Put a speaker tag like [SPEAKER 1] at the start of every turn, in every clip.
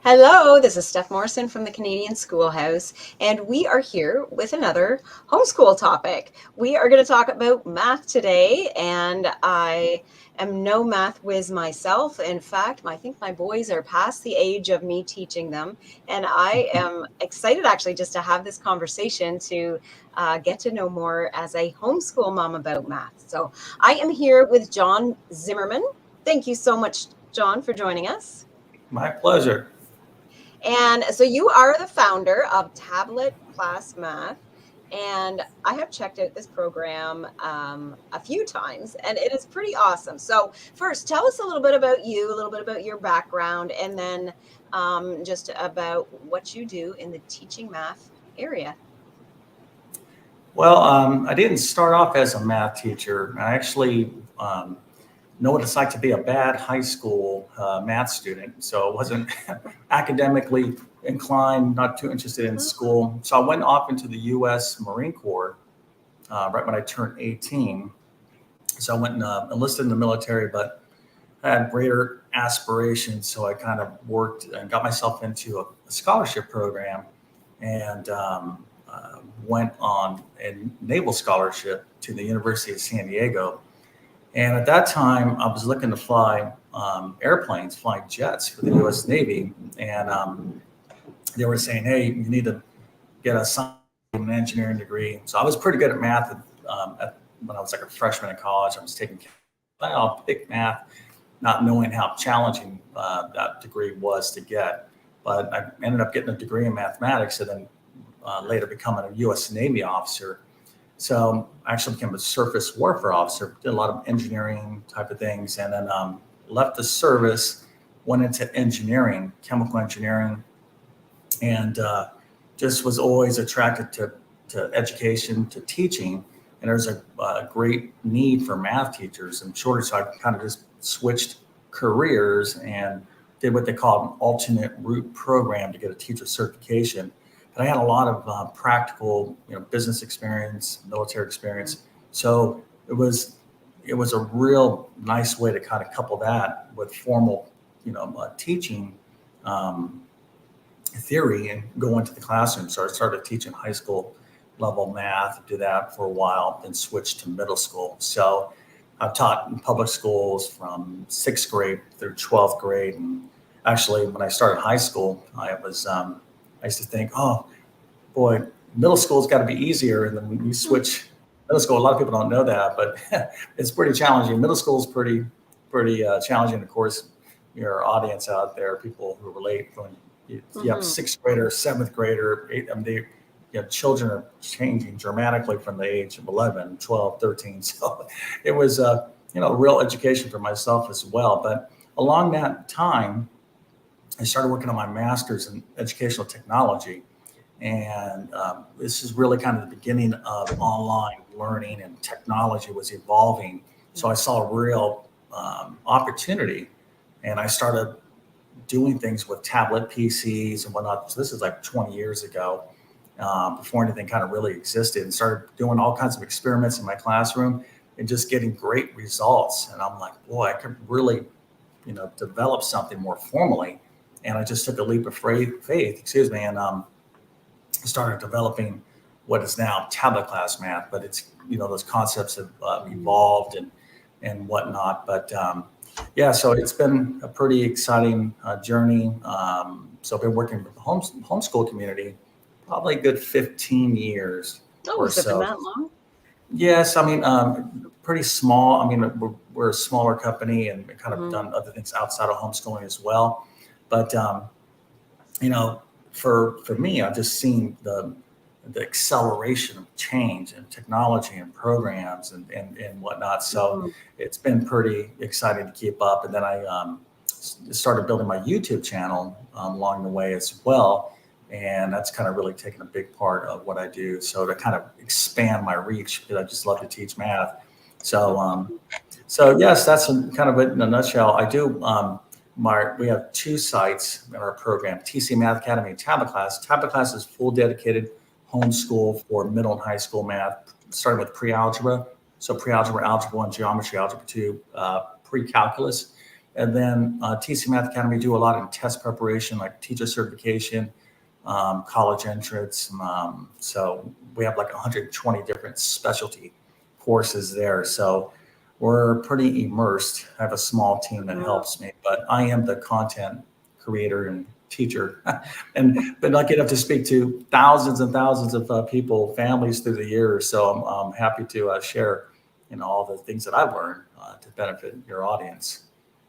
[SPEAKER 1] Hello, this is Steph Morrison from the Canadian Schoolhouse, and we are here with another homeschool topic. We are going to talk about math today, and I am no math whiz myself. In fact, I think my boys are past the age of me teaching them, and I am excited actually just to have this conversation to get to know more as a homeschool mom about math. So I am here with John Zimmerman. Thank you so much, John, for joining us.
[SPEAKER 2] My pleasure.
[SPEAKER 1] And so you are the founder of Tablet Class Math. And I have checked out this program a few times, and it is pretty awesome. So first, tell us a little bit about you, a little bit about your background, and then just about what you do in the teaching math area.
[SPEAKER 2] Well, I didn't start off as a math teacher. I actually know what it's like to be a bad high school math student. So I wasn't academically inclined, not too interested in school. So I went off into the U.S. Marine Corps right when I turned 18. So I went and enlisted in the military, but I had greater aspirations. So I kind of worked and got myself into a scholarship program and went on a naval scholarship to the University of San Diego. And at that time, I was looking to fly airplanes, flying jets for the U.S. Navy. And they were saying, hey, you need to get an engineering degree. So I was pretty good at math when I was like a freshman in college. I was taking, I'll pick math, not knowing how challenging that degree was to get. But I ended up getting a degree in mathematics and then later becoming a U.S. Navy officer. So I actually became a surface warfare officer, did a lot of engineering type of things, and then left the service, went into engineering, chemical engineering, and just was always attracted to education, to teaching. And there's a great need for math teachers and shortage. So I kind of just switched careers and did what they call an alternate route program to get a teacher certification. But I had a lot of practical, business experience, military experience. So it was a real nice way to kind of couple that with formal, teaching theory and go into the classroom. So I started teaching high school level math, did that for a while, then switched to middle school. So I've taught in public schools from 6th grade through 12th grade. And actually, when I started high school, I used to think, oh, boy, middle school's got to be easier. And then when you switch middle school, a lot of people don't know that, but it's pretty challenging. Middle school is pretty challenging. Of course, your audience out there, people who relate, when you have 6th grader, 7th grader, children are changing dramatically from the age of 11, 12, 13. So it was, real education for myself as well. But along that time, I started working on my master's in educational technology. And this is really kind of the beginning of online learning, and technology was evolving. So I saw a real opportunity, and I started doing things with tablet PCs and whatnot. So this is like 20 years ago, before anything kind of really existed, and started doing all kinds of experiments in my classroom and just getting great results. And I'm like, boy, I could really, develop something more formally. And I just took a leap of faith, and started developing what is now tablet class math. But it's, those concepts have evolved and whatnot. But so it's been a pretty exciting journey. So I've been working with the homeschool community probably a good 15 years or
[SPEAKER 1] Has it been
[SPEAKER 2] so.
[SPEAKER 1] that long?
[SPEAKER 2] Yes, I mean, pretty small. I mean, we're a smaller company and kind of done other things outside of homeschooling as well. But, for me, I've just seen the acceleration of change and technology and programs and whatnot. So it's been pretty exciting to keep up. And then I started building my YouTube channel along the way as well. And that's kind of really taken a big part of what I do. So to kind of expand my reach, because I just love to teach math. So yes, that's kind of it in a nutshell. I do. We have 2 sites in our program: TC Math Academy and Tablet Class. Tablet Class is full dedicated homeschool for middle and high school math, starting with pre-algebra. So pre-algebra, algebra 1, geometry, algebra 2, pre-calculus. And then TC Math Academy do a lot in test preparation, like teacher certification, college entrance. So we have like 120 different specialty courses there. So we're pretty immersed. I have a small team that helps me, but I am the content creator and teacher, and been lucky enough to speak to thousands and thousands of people, families through the years. So I'm happy to share, all the things that I've learned to benefit your audience.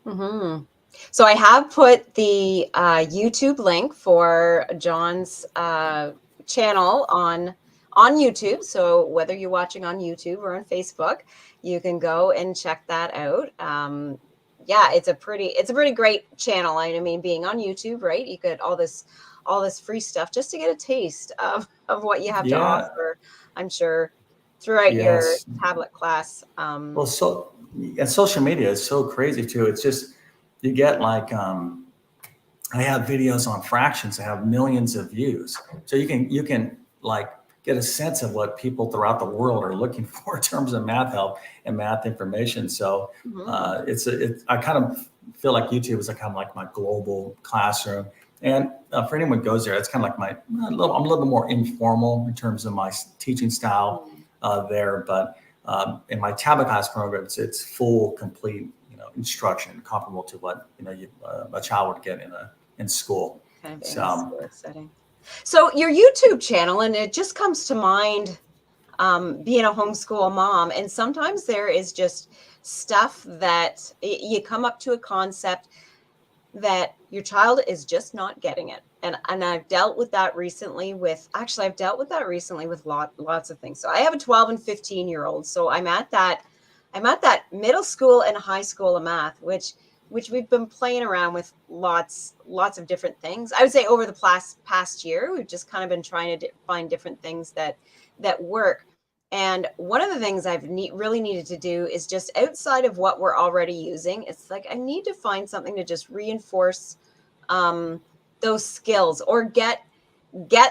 [SPEAKER 1] Mm-hmm. So I have put the YouTube link for John's channel on YouTube. So whether you're watching on YouTube or on Facebook, you can go and check that out. Yeah, it's a pretty great channel. I mean, being on YouTube, right? You get all this free stuff just to get a taste of what you have to
[SPEAKER 2] Yeah.
[SPEAKER 1] offer. I'm sure throughout your
[SPEAKER 2] Yes.
[SPEAKER 1] tablet class.
[SPEAKER 2] Well, and social media is so crazy too. It's just, you get like, I have videos on fractions that have millions of views. So you can like get a sense of what people throughout the world are looking for in terms of math help and math information. So I kind of feel like YouTube is kind of like my global classroom. And for anyone who goes there, it's kind of like I'm a little bit more informal in terms of my teaching style there. But in my tablet class program, it's full, complete, instruction comparable to what a child would get in school.
[SPEAKER 1] Kind of in
[SPEAKER 2] So
[SPEAKER 1] a school setting. So your YouTube channel, and it just comes to mind, being a homeschool mom, and sometimes there is just stuff that you come up to a concept that your child is just not getting it. And I've dealt with that recently with lots of things. So I have a 12 and 15-year-old. So I'm at that middle school and high school of math, which we've been playing around with lots of different things. I would say over the past year, we've just kind of been trying to find different things that work. And one of the things I've really needed to do is just outside of what we're already using, it's like I need to find something to just reinforce those skills, or get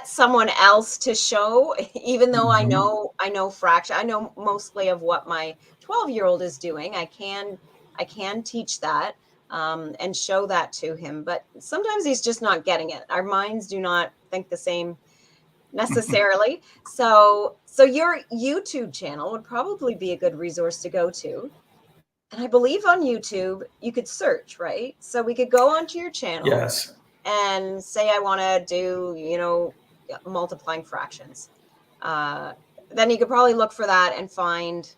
[SPEAKER 1] someone else to show, even though I know fraction, I know mostly of what my 12-year-old is doing. I can teach that and show that to him, but sometimes he's just not getting it. Our minds do not think the same necessarily. So your YouTube channel would probably be a good resource to go to. And I believe on YouTube you could search, right? So we could go onto your channel
[SPEAKER 2] yes.
[SPEAKER 1] and say I want to do, multiplying fractions. Then you could probably look for that and find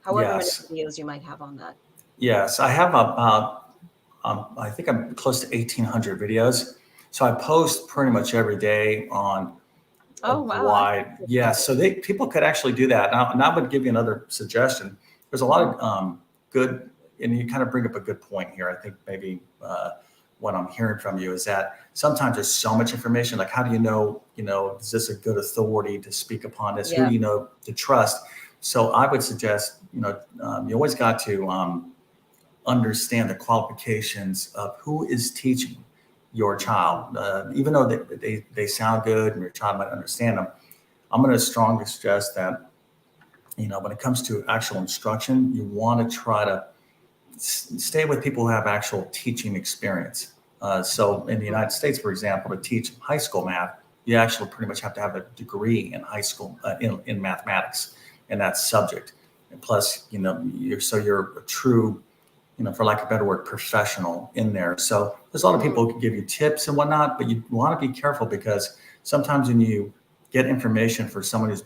[SPEAKER 1] however many
[SPEAKER 2] Yes.
[SPEAKER 1] videos you might have on that.
[SPEAKER 2] Yes. I have I think I'm close to 1,800 videos. So I post pretty much every day on a wide. Yes. So people could actually do that. And I would give you another suggestion. There's a lot of good, and you kind of bring up a good point here. I think maybe what I'm hearing from you is that sometimes there's so much information. Like, how do you know, is this a good authority to speak upon this? Who do you know to trust? So I would suggest, you always got to understand the qualifications of who is teaching your child. Even though they sound good and your child might understand them, I'm going to strongly suggest that, when it comes to actual instruction, you want to try to stay with people who have actual teaching experience. So in the United States, for example, to teach high school math, you actually pretty much have to have a degree in high school in mathematics in that subject. And plus, you're a true, for lack of a better word, professional in there. So there's a lot of people who can give you tips and whatnot, but you want to be careful, because sometimes when you get information for someone who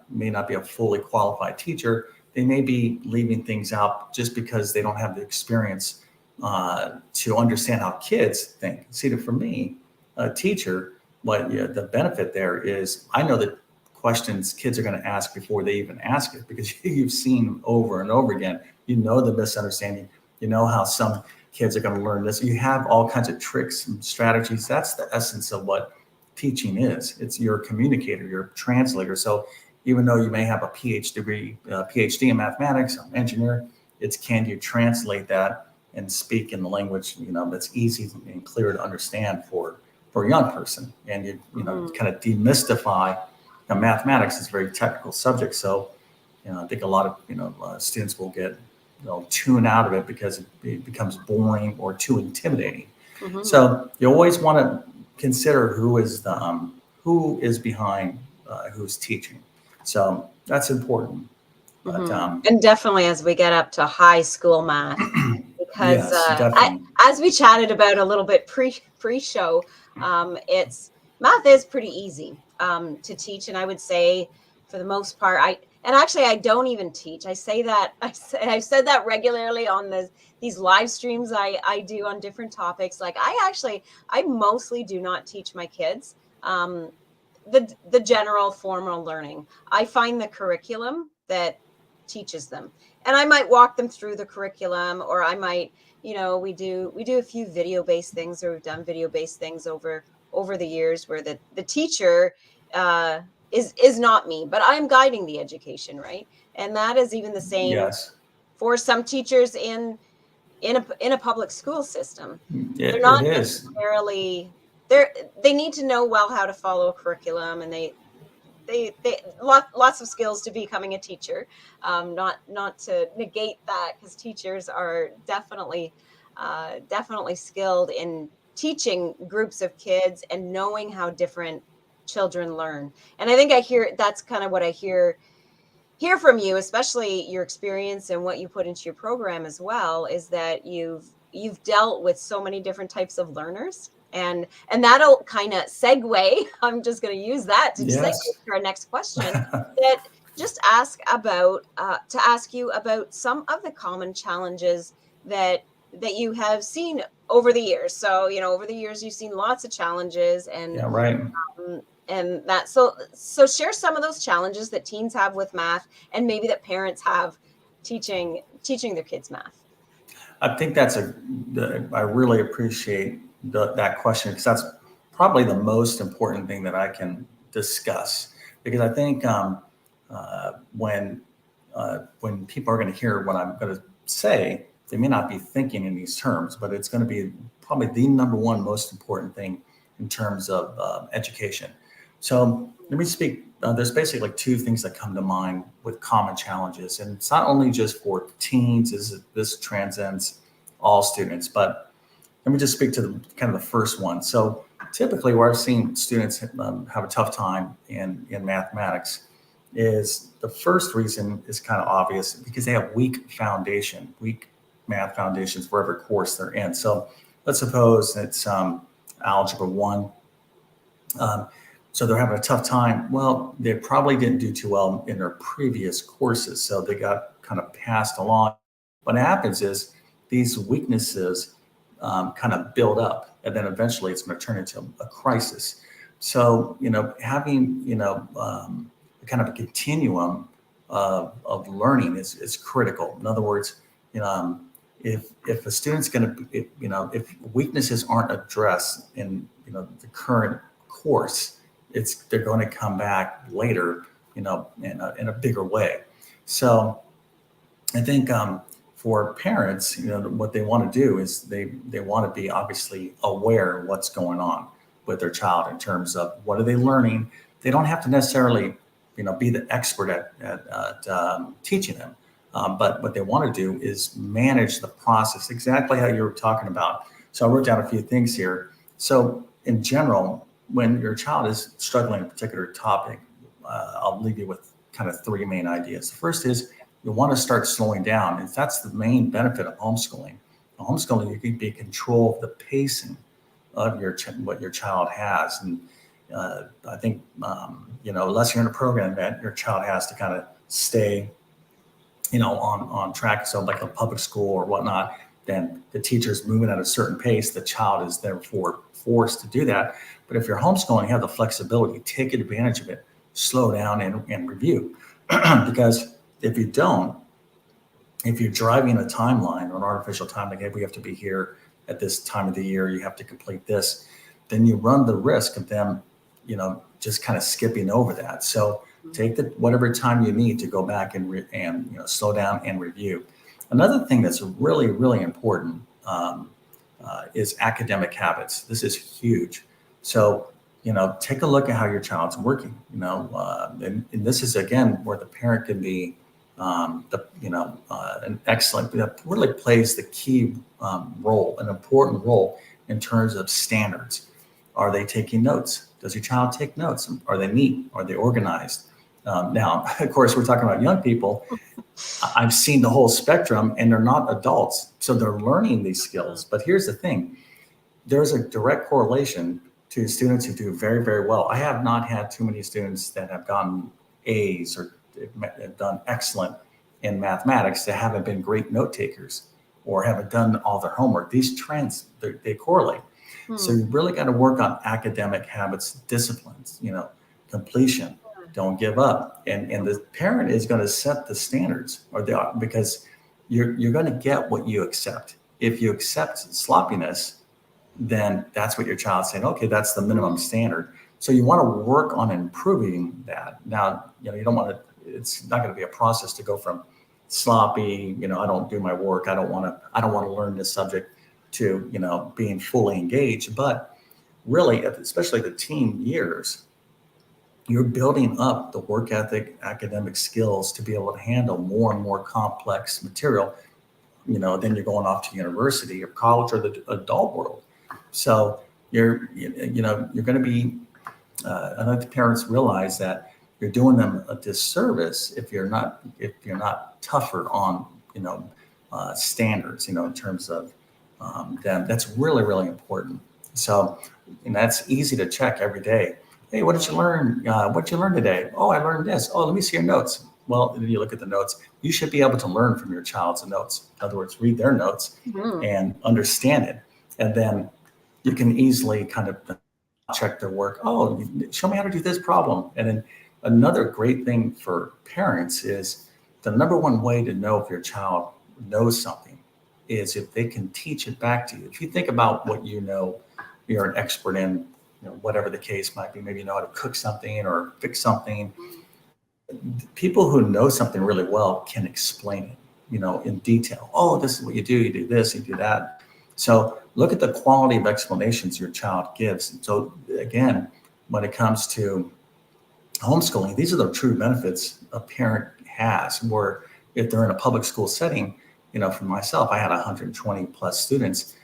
[SPEAKER 2] may not be a fully qualified teacher, they may be leaving things out just because they don't have the experience to understand how kids think. See, for me, a teacher, the benefit there is I know the questions kids are going to ask before they even ask it, because you've seen them over and over again. You know the misunderstanding. You know how some kids are going to learn this. You have all kinds of tricks and strategies. That's the essence of what teaching is. It's you're a communicator, you're a translator. So even though you may have a PhD in mathematics, an engineer, it's can you translate that and speak in the language, that's easy and clear to understand for a young person. And you kind of demystify. Mathematics is a very technical subject. So, I think a lot of students will get they'll tune out of it because it becomes boring or too intimidating.
[SPEAKER 1] Mm-hmm.
[SPEAKER 2] So you always want to consider who is behind who's teaching. So that's important. But
[SPEAKER 1] Mm-hmm. And definitely as we get up to high school math, because
[SPEAKER 2] yes, definitely.
[SPEAKER 1] as we chatted about a little bit pre-show, it's math is pretty easy to teach, and I would say for the most part, I don't even teach. I say that I've said that regularly on these live streams I do on different topics. Like I mostly do not teach my kids the general formal learning. I find the curriculum that teaches them, and I might walk them through the curriculum, or I might, we do a few video based things, or we've done video based things over the years where the teacher uh, is not me, but I'm guiding the education, right? And that is even the same
[SPEAKER 2] Yes,
[SPEAKER 1] for some teachers in a public school system. They're
[SPEAKER 2] it
[SPEAKER 1] not
[SPEAKER 2] is.
[SPEAKER 1] necessarily they need to know well how to follow a curriculum, and lots of skills to becoming a teacher. Not to negate that, because teachers are definitely skilled in teaching groups of kids and knowing how different children learn. And I think that's kind of what I hear from you, especially your experience and what you put into your program as well, is that you've dealt with so many different types of learners. And that'll kind of segue. I'm just going to use that to segue
[SPEAKER 2] Yes.
[SPEAKER 1] to our next question. That just ask you about some of the common challenges that you have seen over the years. So over the years you've seen lots of challenges,
[SPEAKER 2] Yeah, right.
[SPEAKER 1] and that so share some of those challenges that teens have with math, and maybe that parents have teaching their kids math.
[SPEAKER 2] I think I really appreciate that question, because that's probably the most important thing that I can discuss. Because I think when people are going to hear what I'm going to say, they may not be thinking in these terms, but it's going to be probably the number one most important thing in terms of education. So let me speak. There's basically two things that come to mind with common challenges, and it's not only just for teens. This transcends all students, but let me just speak to kind of the first one. So typically, where I've seen students have a tough time in mathematics is the first reason is kind of obvious, because they have weak math foundations for every course they're in. So let's suppose it's algebra 1. So they're having a tough time. Well, they probably didn't do too well in their previous courses, so they got kind of passed along. What happens is these weaknesses kind of build up, and then eventually it's going to turn into a crisis. So, having, kind of a continuum of learning is critical. In other words, if a student's going to, if weaknesses aren't addressed in, the current course, they're going to come back later, in a bigger way. So I think for parents, what they want to do is they want to be obviously aware of what's going on with their child in terms of what are they learning. They don't have to necessarily, be the expert at teaching them. But what they want to do is manage the process, exactly how you were talking about. So I wrote down a few things here. So in general, when your child is struggling in a particular topic, I'll leave you with kind of three main ideas. The first is you want to start slowing down. And that's the main benefit of homeschooling. Homeschooling, you can be in control of the pacing of what your child has. And I think, unless you're in a program that your child has to kind of stay, on track. So like a public school or whatnot, then the teacher's moving at a certain pace. The child is therefore forced to do that. But if you're homeschooling, you have the flexibility, take advantage of it, slow down and review. Because if you don't, if you're driving a timeline or an artificial time, like, hey, we have to be here at this time of the year, you have to complete this, then you run the risk of them, just kind of skipping over that. So take whatever time you need to go back and slow down and review. Another thing that's really, really important is academic habits. This is huge. So, take a look at how your child's working, and this is, again, where the parent can be an excellent, that really plays the key role, an important role in terms of standards. Are they taking notes? Does your child take notes? Are they neat? Are they organized? Now, of course, we're talking about young people. I've seen the whole spectrum, and they're not adults, so they're learning these skills. But here's the thing: there's a direct correlation to students who do very, very well. I have not had too many students that have gotten A's or have done excellent in mathematics that haven't been great note takers or haven't done all their homework. These trends, they correlate. So you really got to work on academic habits, disciplines, completion, don't give up. And the parent is going to set the standards, because you're going to get what you accept. If you accept sloppiness, then that's what your child's saying. Okay, that's the minimum standard. So you want to work on improving that. Now, you don't want to, it's not going to be a process to go from sloppy, I don't do my work, I don't want to learn this subject, to, being fully engaged. But really, especially the teen years, you're building up the work ethic, academic skills to be able to handle more and more complex material. Then you're going off to university or college or the adult world. So you're going to be, I think the parents realize that you're doing them a disservice if you're not tougher on, standards, in terms of them. That's really, really important. So, and that's easy to check every day. Hey, what did you learn? What did you learn today? Oh, I learned this. Oh, let me see your notes. Well, then you look at the notes. You should be able to learn from your child's notes. In other words, read their notes and understand it. And then you can easily kind of check their work. Oh, show me how to do this problem. And then another great thing for parents is the number one way to know if your child knows something is if they can teach it back to you. If you think about what you're an expert in, whatever the case might be, maybe you know how to cook something or fix something. People who know something really well can explain it, in detail. Oh, this is what you do this, you do that. So look at the quality of explanations your child gives. So again, when it comes to homeschooling, these are the true benefits a parent has, where if they're in a public school setting, for myself, I had 120 plus students,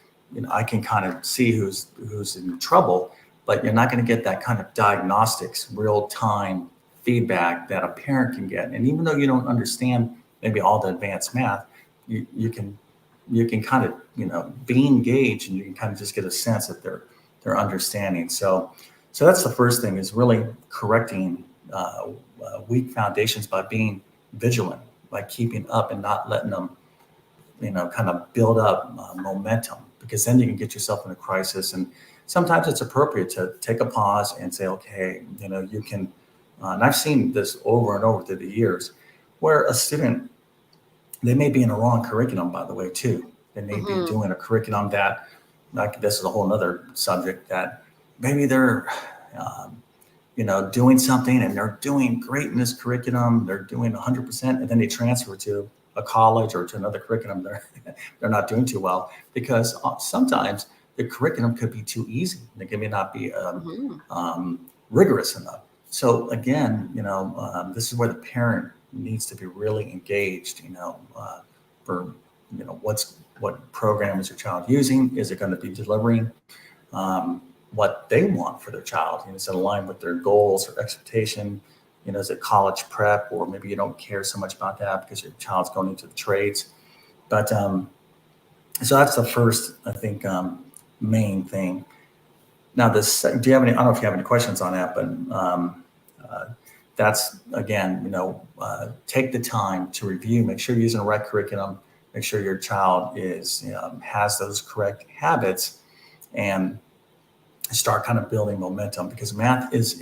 [SPEAKER 2] I can kind of see who's in trouble, but you're not going to get that kind of diagnostics, real time feedback that a parent can get. And even though you don't understand maybe all the advanced math, you can kind of, be engaged, and you can kind of just get a sense of their understanding. So that's the first thing, is really correcting weak foundations by being vigilant, by keeping up and not letting them, kind of build up momentum, because then you can get yourself in a crisis. And sometimes it's appropriate to take a pause and say, okay, you can, and I've seen this over and over through the years, where a student, they may be in a wrong curriculum, by the way, too. They may be doing a curriculum that, like, this is a whole other subject, that maybe they're, doing something and they're doing great in this curriculum. They're doing 100%, and then they transfer to a college or to another curriculum. They're not doing too well, because sometimes the curriculum could be too easy. It may not be rigorous enough. So again, this is where the parent needs to be really engaged, for, what program is your child using? Is it going to be delivering what they want for their child? Is it aligned with their goals or expectation? Is it college prep, or maybe you don't care so much about that because your child's going into the trades? But so that's the first, I think, main thing. Now, do you have any? I don't know if you have any questions on that, but that's, again, take the time to review, make sure you're using the right curriculum, make sure your child has those correct habits, and start kind of building momentum, because math is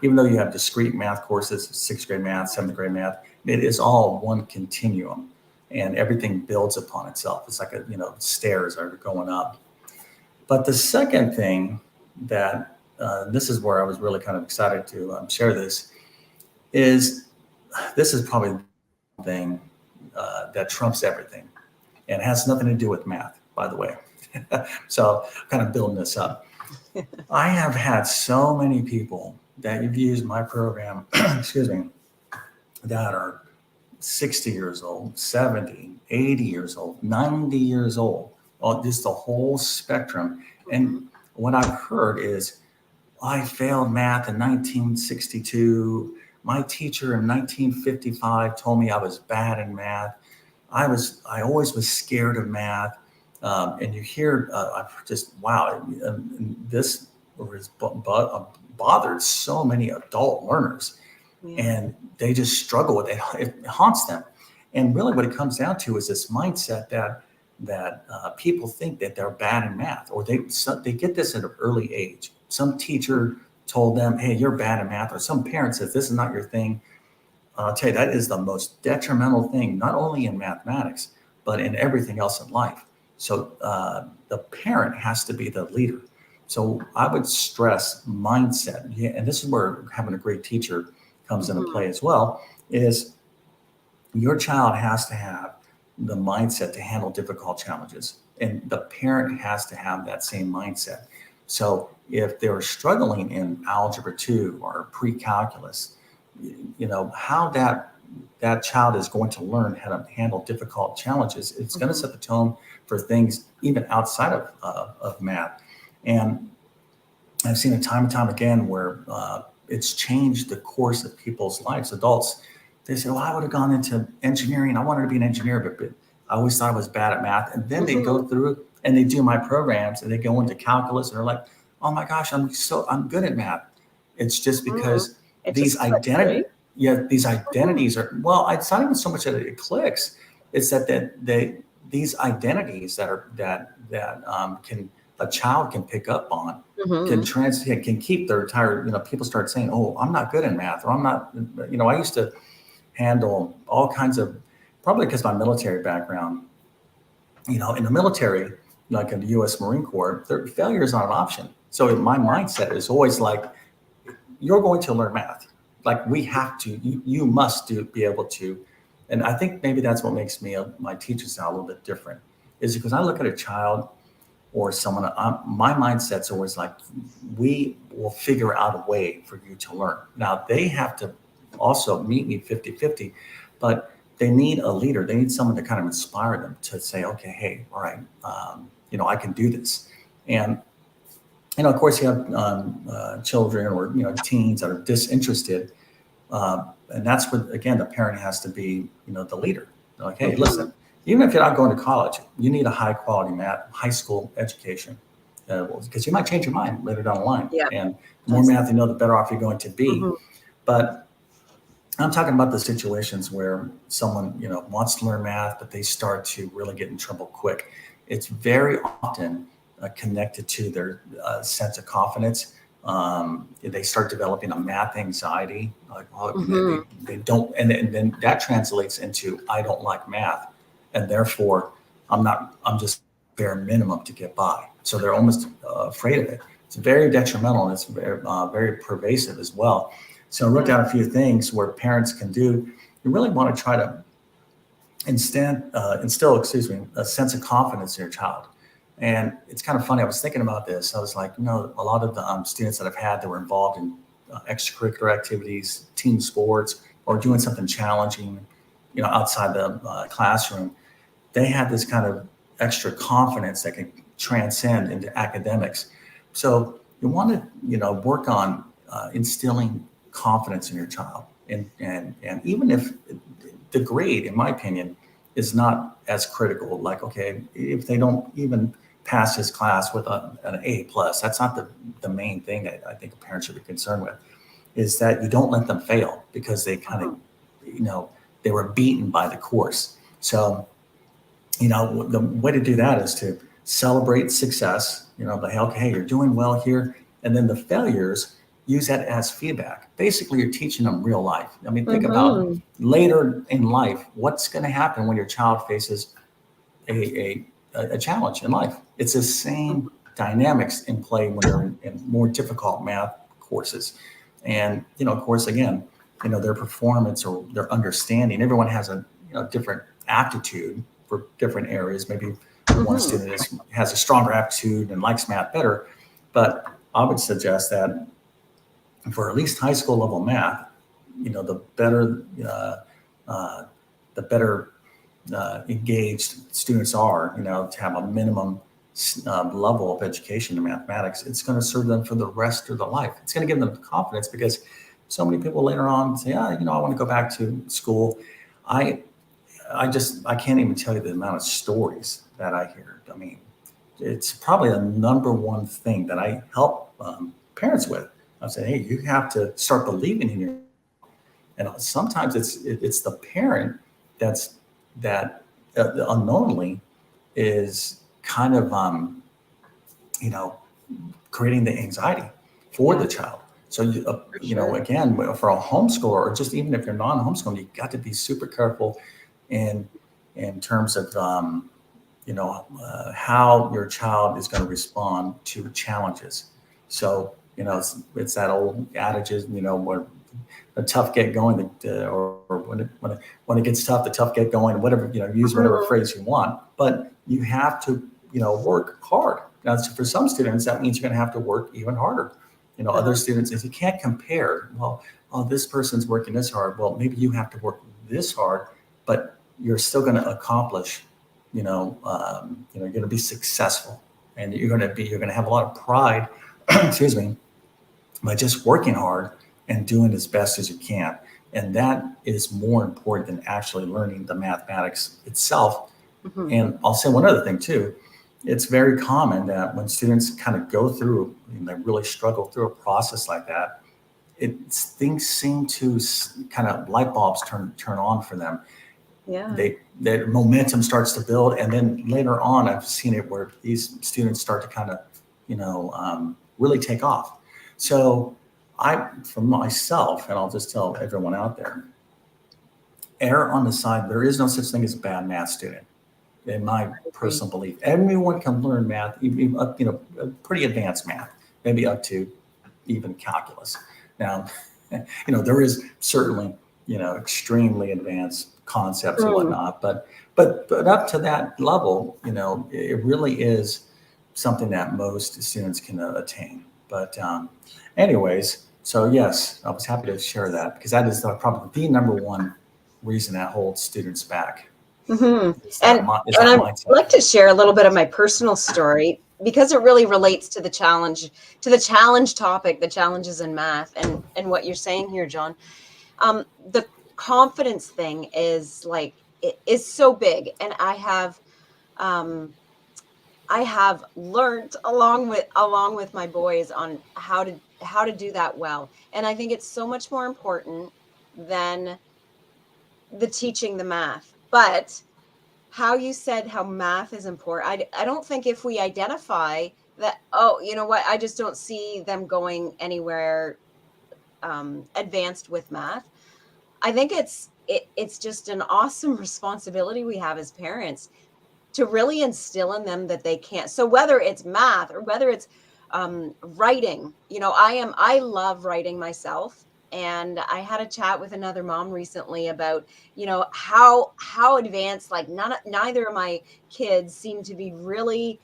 [SPEAKER 2] even though you have discrete math courses, 6th grade math, 7th grade math, it is all one continuum, and everything builds upon itself. It's like stairs are going up. But the second thing that, this is where I was really kind of excited to share this, is probably the thing that trumps everything, and it has nothing to do with math, by the way. So kind of building this up. I have had so many people that have used my program, excuse me, that are 60 years old, 70, 80 years old, 90 years old, just the whole spectrum. And what I've heard is, I failed math in 1962. My teacher in 1955 told me I was bad in math. I always was scared of math. And you hear, I've just, wow, this has bothered so many adult learners,
[SPEAKER 1] Yeah.
[SPEAKER 2] and they just struggle with it. It haunts them. And really what it comes down to is this mindset that people think that they're bad in math, or they get this at an early age. Some teacher told them, hey, you're bad in math, or some parent says, this is not your thing. I'll tell you, that is the most detrimental thing, not only in mathematics, but in everything else in life. So the parent has to be the leader. So I would stress mindset. Yeah, and this is where having a great teacher comes into play as well, is your child has to have the mindset to handle difficult challenges. And the parent has to have that same mindset. So if they're struggling in algebra 2 or pre-calculus, how that child is going to learn how to handle difficult challenges. It's going to set the tone for things even outside of math. And I've seen it time and time again where it's changed the course of people's lives. Adults, they say, well, I would have gone into engineering. I wanted to be an engineer, but I always thought I was bad at math. And then they go through and they do my programs and they go into calculus and they're like, oh my gosh, I'm good at math. It's just because these identities, these identities are, well, it's not even so much that it clicks. It's that these identities that a child can pick up on, can keep their entire, people start saying, oh, I'm not good in math, or I'm not, I used to handle all kinds of, probably because of my military background, in the military, like in the U.S. Marine Corps, failure is not an option. So my mindset is always like, you're going to learn math. Like we have to, you must be able to. And I think maybe that's what makes my teaching style a little bit different, is because I look at a child or someone, my mindset's always like, we will figure out a way for you to learn. Now they have to also meet me 50-50, but they need a leader. They need someone to kind of inspire them to say, okay, hey, all right, I can do this. And of course, you have children or teens that are disinterested, and that's where again the parent has to be the leader. Like, hey, listen, even if you're not going to college, you need a high quality high school education, because you might change your mind later down the line.
[SPEAKER 1] Yeah.
[SPEAKER 2] And the more math you know, the better off you're going to be. But I'm talking about the situations where someone wants to learn math, but they start to really get in trouble quick. It's very often connected to their sense of confidence. They start developing a math anxiety, like they don't, and then that translates into I don't like math, and therefore I'm just bare minimum to get by. So they're almost afraid of it. It's very detrimental, and it's very pervasive as well. So I wrote down a few things where parents can do. You really want to try to instill, a sense of confidence in your child. And it's kind of funny. I was thinking about this. I was like, a lot of the students that I've had that were involved in extracurricular activities, team sports, or doing something challenging, outside the classroom, they had this kind of extra confidence that can transcend into academics. So you want to, work on instilling confidence in your child, and even if the grade, in my opinion, is not as critical. Like, okay, if they don't even pass his class with an A+, that's not the main thing that I think a parent should be concerned with, is that you don't let them fail because they kind of, they were beaten by the course. So, the way to do that is to celebrate success, like, okay, hey, you're doing well here. And then the failures, use that as feedback. Basically, you're teaching them real life. I mean, think about later in life, what's going to happen when your child faces a challenge in life. It's the same dynamics in play when they're in more difficult math courses. And, of course, again, their performance or their understanding, everyone has a different aptitude for different areas. Maybe one student has a stronger aptitude and likes math better. But I would suggest that for at least high school level math, the better the better engaged students are, to have a minimum level of education in mathematics, it's going to serve them for the rest of their life. It's going to give them confidence, because so many people later on say, I want to go back to school. I can't even tell you the amount of stories that I hear. I mean, it's probably the number one thing that I help parents with. I say, hey, you have to start believing in your. And sometimes it's the parent that unknowingly is kind of creating the anxiety for the child. So again, for a homeschooler, or just even if you're non-homeschooling, you got to be super careful in terms of how your child is going to respond to challenges. So it's that old adage, where the tough get going, or when it gets tough, the tough get going. Whatever, use whatever phrase you want, but you have to work hard. Now, for some students, that means you're going to have to work even harder. Other students, if you can't compare, well, this person's working this hard. Well, maybe you have to work this hard, but you're still going to accomplish. You're going to be successful, and you're going to have a lot of pride. Excuse me, by just working hard and doing as best as you can. And that is more important than actually learning the mathematics itself. Mm-hmm. And I'll say one other thing too. It's very common that when students kind of go through and they really struggle through a process like that, things seem to kind of light bulbs turn on for them. Yeah. Their momentum starts to build. And then later on, I've seen it where these students start to kind of, really take off. So for myself, and I'll just tell everyone out there, err on the side. There is no such thing as a bad math student, in my personal belief. Everyone can learn math, even pretty advanced math, maybe up to even calculus. Now, there is certainly extremely advanced concepts and whatnot, but up to that level, it really is something that most students can attain. But anyways, so yes, I was happy to share that, because that is probably the number one reason that holds students back.
[SPEAKER 1] Mm-hmm. And I'd like to share a little bit of my personal story, because it really relates to the challenge topic, the challenges in math, and what you're saying here, John. The confidence thing is it is so big, and I have learned along with my boys on how to do that well. And I think it's so much more important than the teaching the math. But how you said how math is important, I don't think if we identify that, you know what, I just don't see them going anywhere advanced with math. I think it's just an awesome responsibility we have as parents to really instill in them that they can't. So whether it's math or whether it's writing, I love writing myself. And I had a chat with another mom recently about, how advanced, neither of my kids seem to be really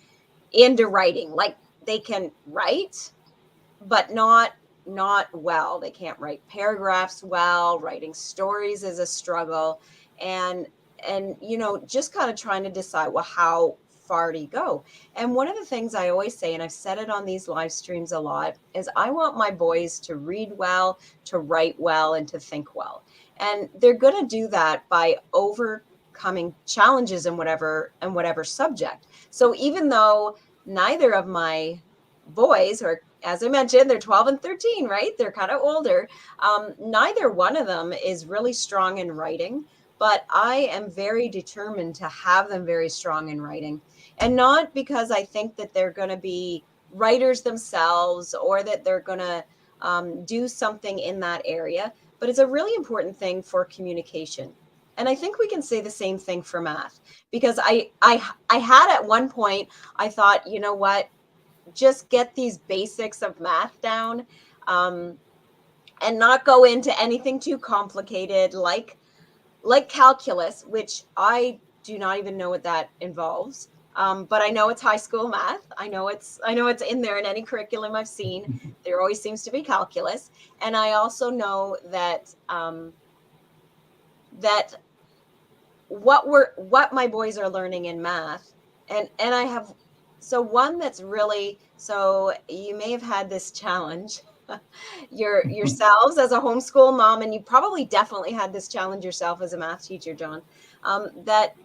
[SPEAKER 1] into writing. Like, they can write, but not well. They can't write paragraphs well. Writing stories is a struggle. And just kind of trying to decide, well, how far do you go? And one of the things I always say, and I've said it on these live streams a lot, is I want my boys to read well, to write well, and to think well. And they're going to do that by overcoming challenges in whatever subject. So even though neither of my boys are, as I mentioned, they're 12 and 13, right? They're kind of older. Neither one of them is really strong in writing, but I am very determined to have them very strong in writing. And not because I think that they're going to be writers themselves, or that they're going to do something in that area, but it's a really important thing for communication. And I think we can say the same thing for math, because I had at one point, I thought, you know what, just get these basics of math down, and not go into anything too complicated, like calculus, which I do not even know what that involves. But I know it's high school math. I know it's in there in any curriculum I've seen. There always seems to be calculus. And I also know that that what my boys are learning in math, and I have so one that's really, so you may have had this challenge yourselves as a homeschool mom, and you probably definitely had this challenge yourself as a math teacher, John. That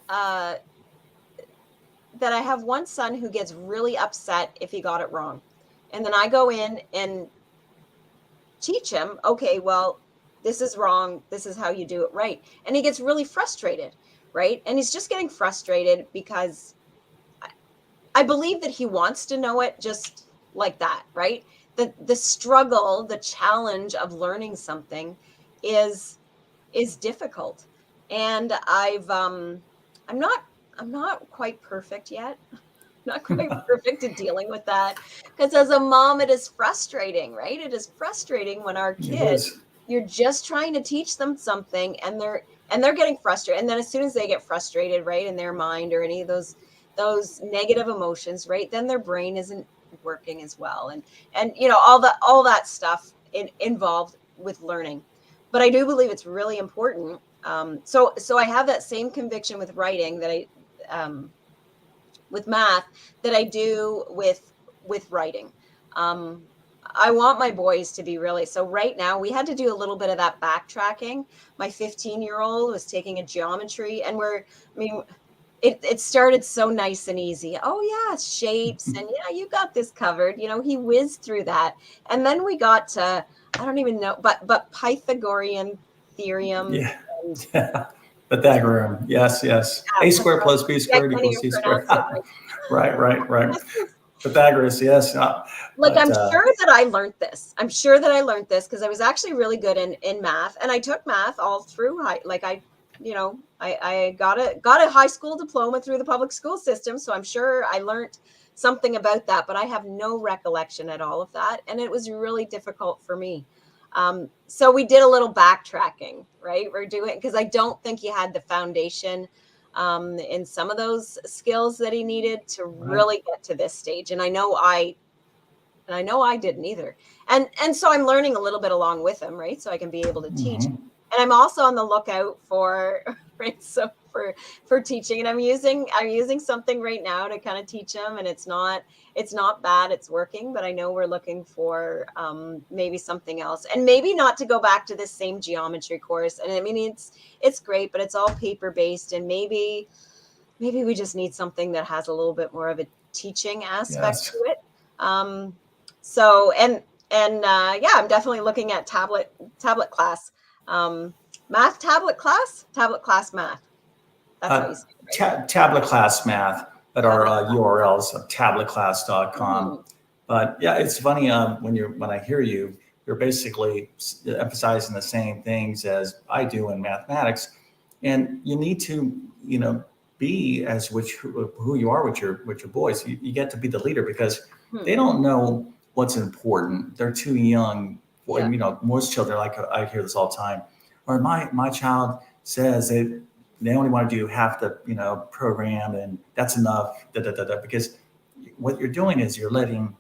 [SPEAKER 1] uh, that I have one son who gets really upset if he got it wrong, and then I go in and teach him, okay, well, this is wrong. This is how you do it right. And he gets really frustrated, right? And he's just getting frustrated because I believe that he wants to know it just like that, right? The struggle, the challenge of learning something is difficult. And I'm not quite perfect yet. Not quite perfect at dealing with that, because as a mom it is frustrating, right? It is frustrating when our
[SPEAKER 2] It
[SPEAKER 1] kid,
[SPEAKER 2] is.
[SPEAKER 1] you're just trying to teach them something and they're getting frustrated, and then as soon as they get frustrated, right, in their mind or any of those negative emotions, right, then their brain isn't working as well, and all that stuff involved with learning. But I do believe it's really important. So I have that same conviction with writing that I with math that I do with writing. I want my boys to be really, so right now we had to do a little bit of that backtracking. My 15-year-old was taking a geometry, and I mean, it started so nice and easy. Oh yeah, shapes, and yeah, you got this covered. He whizzed through that, and then we got to, I don't even know, but Pythagorean theorem
[SPEAKER 2] Yeah.
[SPEAKER 1] and
[SPEAKER 2] Yeah. Pythagorean. Yes, yes. A squared plus B
[SPEAKER 1] yeah, I
[SPEAKER 2] squared
[SPEAKER 1] can't
[SPEAKER 2] equals
[SPEAKER 1] even
[SPEAKER 2] C squared.
[SPEAKER 1] pronounce it right.
[SPEAKER 2] Right, right, right.
[SPEAKER 1] This is
[SPEAKER 2] Pythagoras, yes.
[SPEAKER 1] like,
[SPEAKER 2] But
[SPEAKER 1] I'm sure that I learned this. I'm sure that I learned this because I was actually really good in math, and I took math all through high. Like I got a high school diploma through the public school system, so I'm sure I learned something about that. But I have no recollection at all of that, and it was really difficult for me. So we did a little backtracking, right? We're doing, because I don't think he had the foundation in some of those skills that he needed to
[SPEAKER 2] right.
[SPEAKER 1] really get to this stage. And I know I didn't either. And so I'm learning a little bit along with him, right? So I can be able to teach.
[SPEAKER 2] Hmm.
[SPEAKER 1] And I'm also on the lookout for right, so for teaching. And I'm using something right now to kind of teach him, and it's not bad, it's working, but I know we're looking for maybe something else. And maybe not to go back to this same geometry course. And I mean, it's great, but it's all paper based, and maybe we just need something that has a little bit more of a teaching aspect to
[SPEAKER 2] Yes.
[SPEAKER 1] it. Um, so and yeah, I'm definitely looking at tablet class, math tablet class math. That's how you
[SPEAKER 2] Uh,
[SPEAKER 1] say it, right?
[SPEAKER 2] tablet class math at our
[SPEAKER 1] Tablet class.
[SPEAKER 2] URLs of tabletclass.com.
[SPEAKER 1] Mm,
[SPEAKER 2] But yeah, it's funny when I hear you, you're basically emphasizing the same things as I do in mathematics, and you need to be as who you are with your boys. You get to be the leader because
[SPEAKER 1] hmm.
[SPEAKER 2] they don't know what's important. They're too young.
[SPEAKER 1] Yeah.
[SPEAKER 2] Most children, like I hear this all the time, or my child says they only want to do half the program and that's enough. Da, da, da, da, because what you're doing is you're letting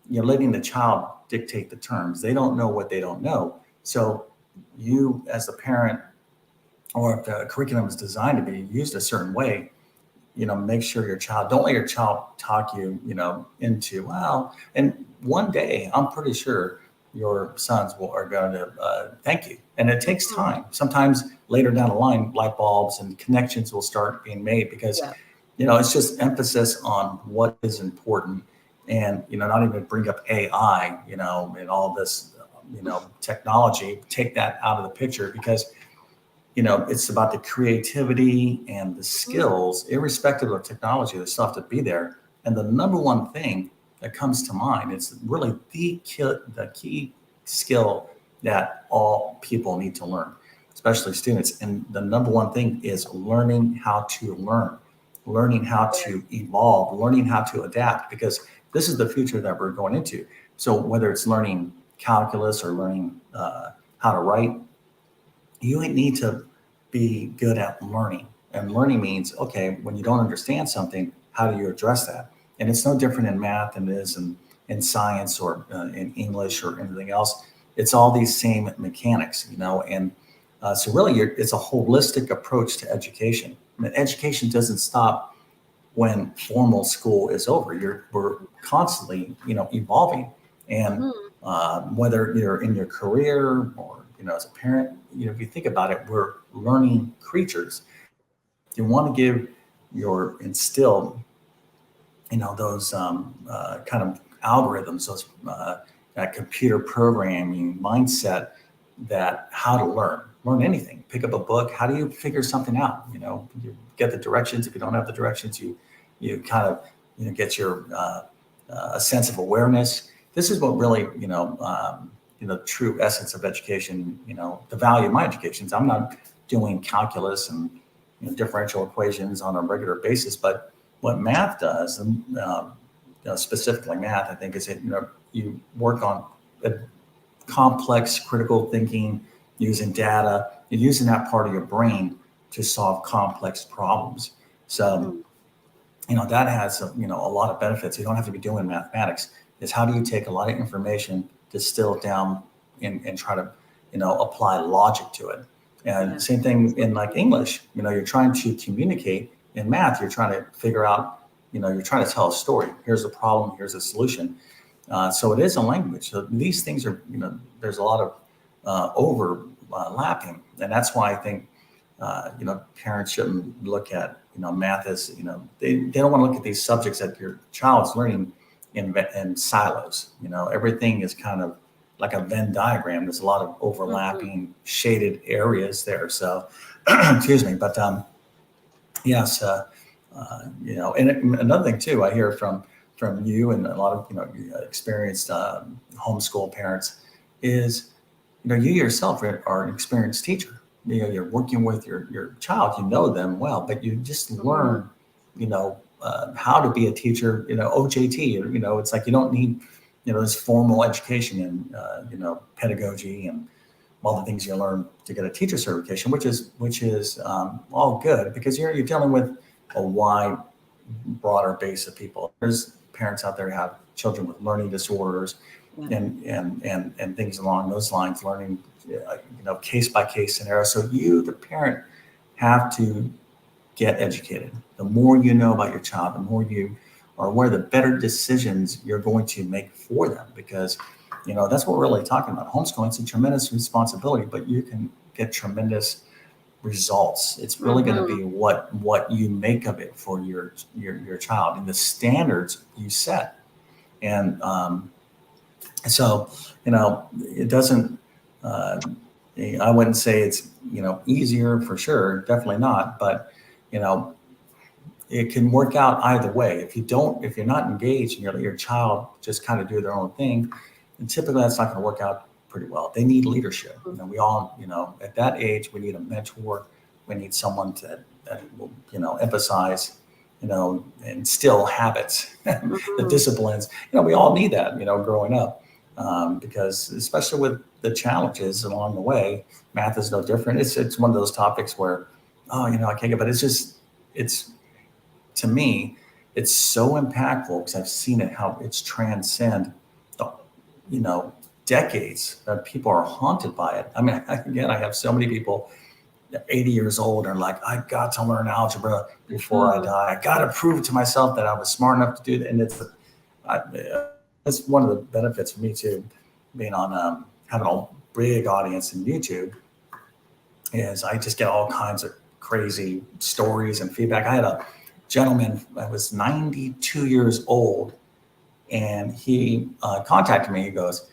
[SPEAKER 2] the child dictate the terms. They don't know what they don't know. So you, as the parent, or if the curriculum is designed to be used a certain way, make sure don't let your child talk you, into, well, and one day I'm pretty sure your sons are going to thank you. And it takes
[SPEAKER 1] Mhm.
[SPEAKER 2] time. Sometimes later down the line, light bulbs and connections will start being made because,
[SPEAKER 1] Yeah.
[SPEAKER 2] it's just emphasis on what is important, and, not even bring up AI, and all this, technology, take that out of the picture because it's about the creativity and the
[SPEAKER 1] Mm.
[SPEAKER 2] skills, irrespective of technology, the stuff to be there. And the number one thing that comes to mind, it's really the key skill that all people need to learn, especially students. And the number one thing is learning how to learn, learning how to evolve, learning how to adapt, because this is the future that we're going into. So whether it's learning calculus or learning how to write, you need to be good at learning. And learning means, okay, when you don't understand something, how do you address that? And it's no different in math than it is in science or in English or anything else. It's all these same mechanics, and So really, it's a holistic approach to education. I mean, education doesn't stop when formal school is over. We're constantly, evolving, and
[SPEAKER 1] Hmm.
[SPEAKER 2] whether you're in your career or as a parent, if you think about it, we're learning creatures. You want to give your instill, those kind of algorithms, those that computer programming mindset, that how to learn anything. Pick up a book. How do you figure something out? You get the directions. If you don't have the directions, you kind of get your a sense of awareness. This is what really true essence of education. The value of my education is I'm not doing calculus and differential equations on a regular basis, but what math does, and specifically math, I think, is that you work on a complex critical thinking using data. You're using that part of your brain to solve complex problems. So that has a lot of benefits. You don't have to be doing mathematics. It's how do you take a lot of information, distill it down, and try to apply logic to it. And same thing in like English. You're trying to communicate. In math, you're trying to figure out, you're trying to tell a story. Here's a problem, here's a solution. So it is a language. So these things are, there's a lot of overlapping. And that's why I think, parents shouldn't look at, math as, they don't want to look at these subjects that your child's learning in silos. Everything is kind of like a Venn diagram. There's a lot of overlapping shaded areas there. So, excuse me, but yes, and another thing too, I hear from you and a lot of experienced homeschool parents is you yourself are an experienced teacher. You're working with your child. You know them well, but you just learn how to be a teacher. OJT. It's like you don't need this formal education in pedagogy and all the things you learn to get a teacher certification, which is all good because you're dealing with a wide, broader base of people. There's parents out there who have children with learning disorders and things along those lines, learning case by case scenario. So you, the parent, have to get educated. The more you know about your child, the more you are aware, the better decisions you're going to make for them, because that's what we're really talking about. Homeschooling, it's a tremendous responsibility, but you can get tremendous results. It's really going to be what you make of it for your child and the standards you set. And so it doesn't. I wouldn't say it's easier for sure, definitely not. But it can work out either way. If you're not engaged and your child just kind of do their own thing, and typically that's not going to work out pretty well. They need leadership. We all, at that age, we need a mentor. We need someone that will, emphasize, and instill habits, the disciplines. We all need that, growing up, because especially with the challenges along the way, math is no different. It's one of those topics where, I can't get, but it's to me, it's so impactful because I've seen it, how it's transcend the, decades that people are haunted by it. I mean, again, I have so many people 80 years old are like, I got to learn algebra before I die. I got to prove to myself that I was smart enough to do that. And it's one of the benefits for me too, being on having a big audience in YouTube, is I just get all kinds of crazy stories and feedback. I had a gentleman that was 92 years old, and he contacted me. He goes,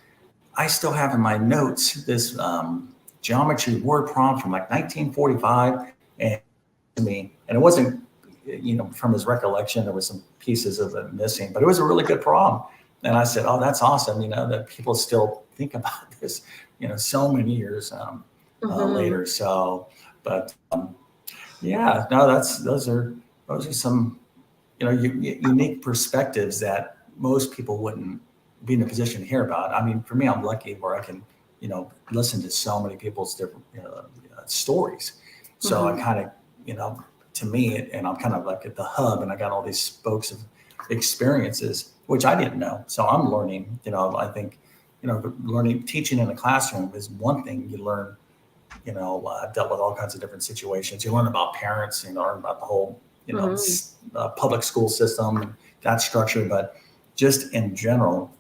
[SPEAKER 2] I still have in my notes this geometry word problem from like 1945, and it wasn't, from his recollection, there was some pieces of it missing, but it was a really good problem. And I said, oh, that's awesome, that people still think about this, so many years later. So, but yeah, no, those are some, unique perspectives that most people wouldn't be in a position to hear about. I mean, for me, I'm lucky where I can, listen to so many people's different stories. So I kind of, to me, and I'm kind of like at the hub, and I got all these spokes of experiences, which I didn't know. So I'm learning, I think, learning, teaching in a classroom is one thing. You learn dealt with all kinds of different situations. You learn about parents, learn about the whole,
[SPEAKER 1] Hmm.
[SPEAKER 2] public school system, that structure. But just in general,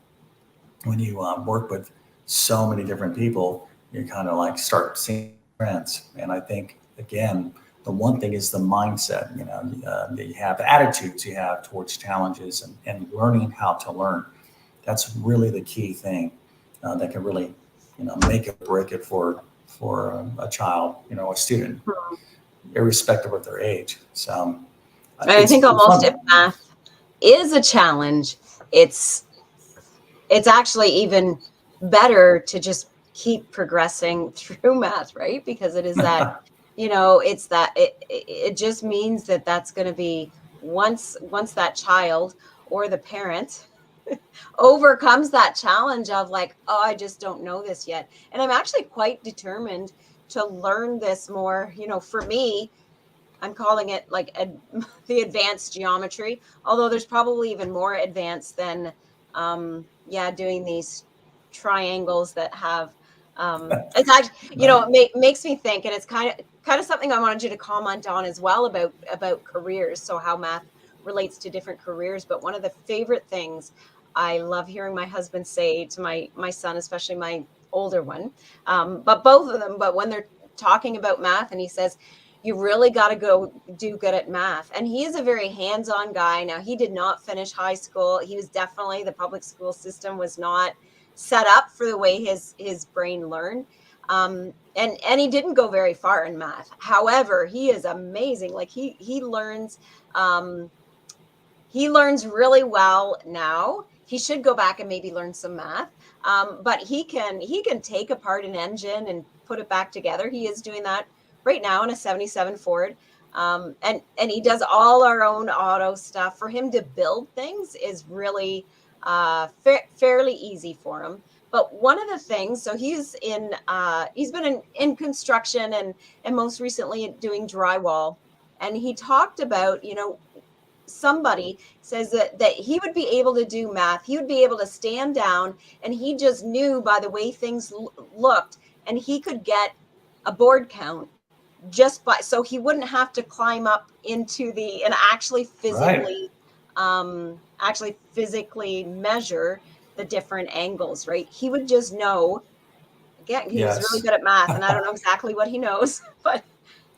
[SPEAKER 2] when you work with so many different people, you kind of like start seeing trends. And I think, again, the one thing is the mindset, that you have, the attitudes you have towards challenges, and learning how to learn. That's really the key thing that can really, make it or break it for a child, a student, irrespective of their age. So
[SPEAKER 1] I think
[SPEAKER 2] it's
[SPEAKER 1] almost if
[SPEAKER 2] fun.
[SPEAKER 1] math is a challenge, it's it's actually even better to just keep progressing through math, right? Because it is that, it's that it just means that that's going to be once that child or the parent overcomes that challenge of like, oh, I just don't know this yet. And I'm actually quite determined to learn this more. For me, I'm calling it like the advanced geometry, although there's probably even more advanced than, yeah, doing these triangles that have, it's actually,
[SPEAKER 2] Right.
[SPEAKER 1] it makes me think, and it's kind of something I wanted you to comment on as well about careers. So how math relates to different careers. But one of the favorite things I love hearing my husband say to my son, especially my older one, but both of them, but when they're talking about math, and he says, you really got to go do good at math. And he is a very hands-on guy. Now, he did not finish high school. He was definitely, the public school system was not set up for the way his brain learned. And he didn't go very far in math. However, he is amazing. Like um, he learns really well now. He should go back and maybe learn some math. But he can take apart an engine and put it back together. He is doing that right now in a 77 Ford. And he does all our own auto stuff. For him to build things is really fairly easy for him. But one of the things, so he's been in construction, and most recently doing drywall. And he talked about, somebody says that he would be able to do math. He would be able to stand down, and he just knew by the way things looked, and he could get a board count just by, so he wouldn't have to climb up into the and
[SPEAKER 2] Right.
[SPEAKER 1] actually physically measure the different angles, right? He would just know. Again, he's really
[SPEAKER 2] Yes.
[SPEAKER 1] good at math, and I don't know exactly what he knows, but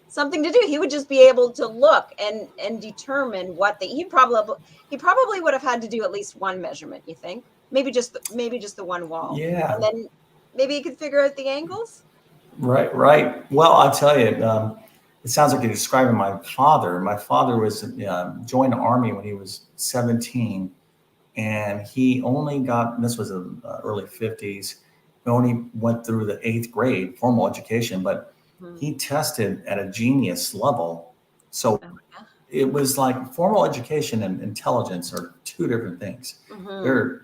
[SPEAKER 1] something to do. He would just be able to look and determine what he probably would have had to do at least one measurement. You think maybe just the one wall, and
[SPEAKER 2] Yeah.
[SPEAKER 1] then maybe he could figure out the angles.
[SPEAKER 2] Right. Right. Well, I'll tell you. It sounds like you're describing my father. My father was joined the army when he was 17, and he only got. And this was in the early 50s. He only went through the eighth grade formal education, but
[SPEAKER 1] Hmm.
[SPEAKER 2] he tested at a genius level. So
[SPEAKER 1] Oh, yeah.
[SPEAKER 2] it was like formal education and intelligence are two different things.
[SPEAKER 1] Hmm.
[SPEAKER 2] They're,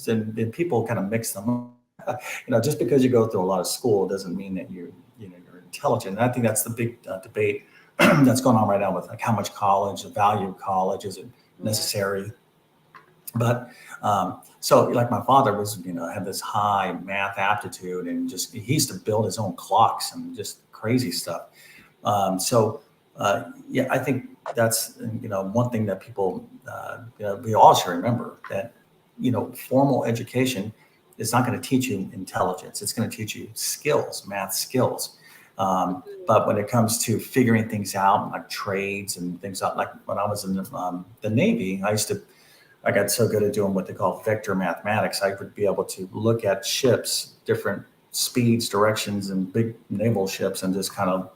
[SPEAKER 2] and people kind of mix them up. Just because you go through a lot of school doesn't mean that you're intelligent. And I think that's the big debate that's going on right now with like how much college, the value of college, is it
[SPEAKER 1] Yeah.
[SPEAKER 2] necessary? But so like my father was, had this high math aptitude, and just he used to build his own clocks and just crazy stuff. Yeah, I think that's one thing that people we all should remember, that formal education is not going to teach you intelligence. It's going to teach you skills, math skills. But when it comes to figuring things out, like trades and things out, like when I was in the Navy, I got so good at doing what they call vector mathematics. I would be able to look at ships, different speeds, directions, and big naval ships, and just kind of,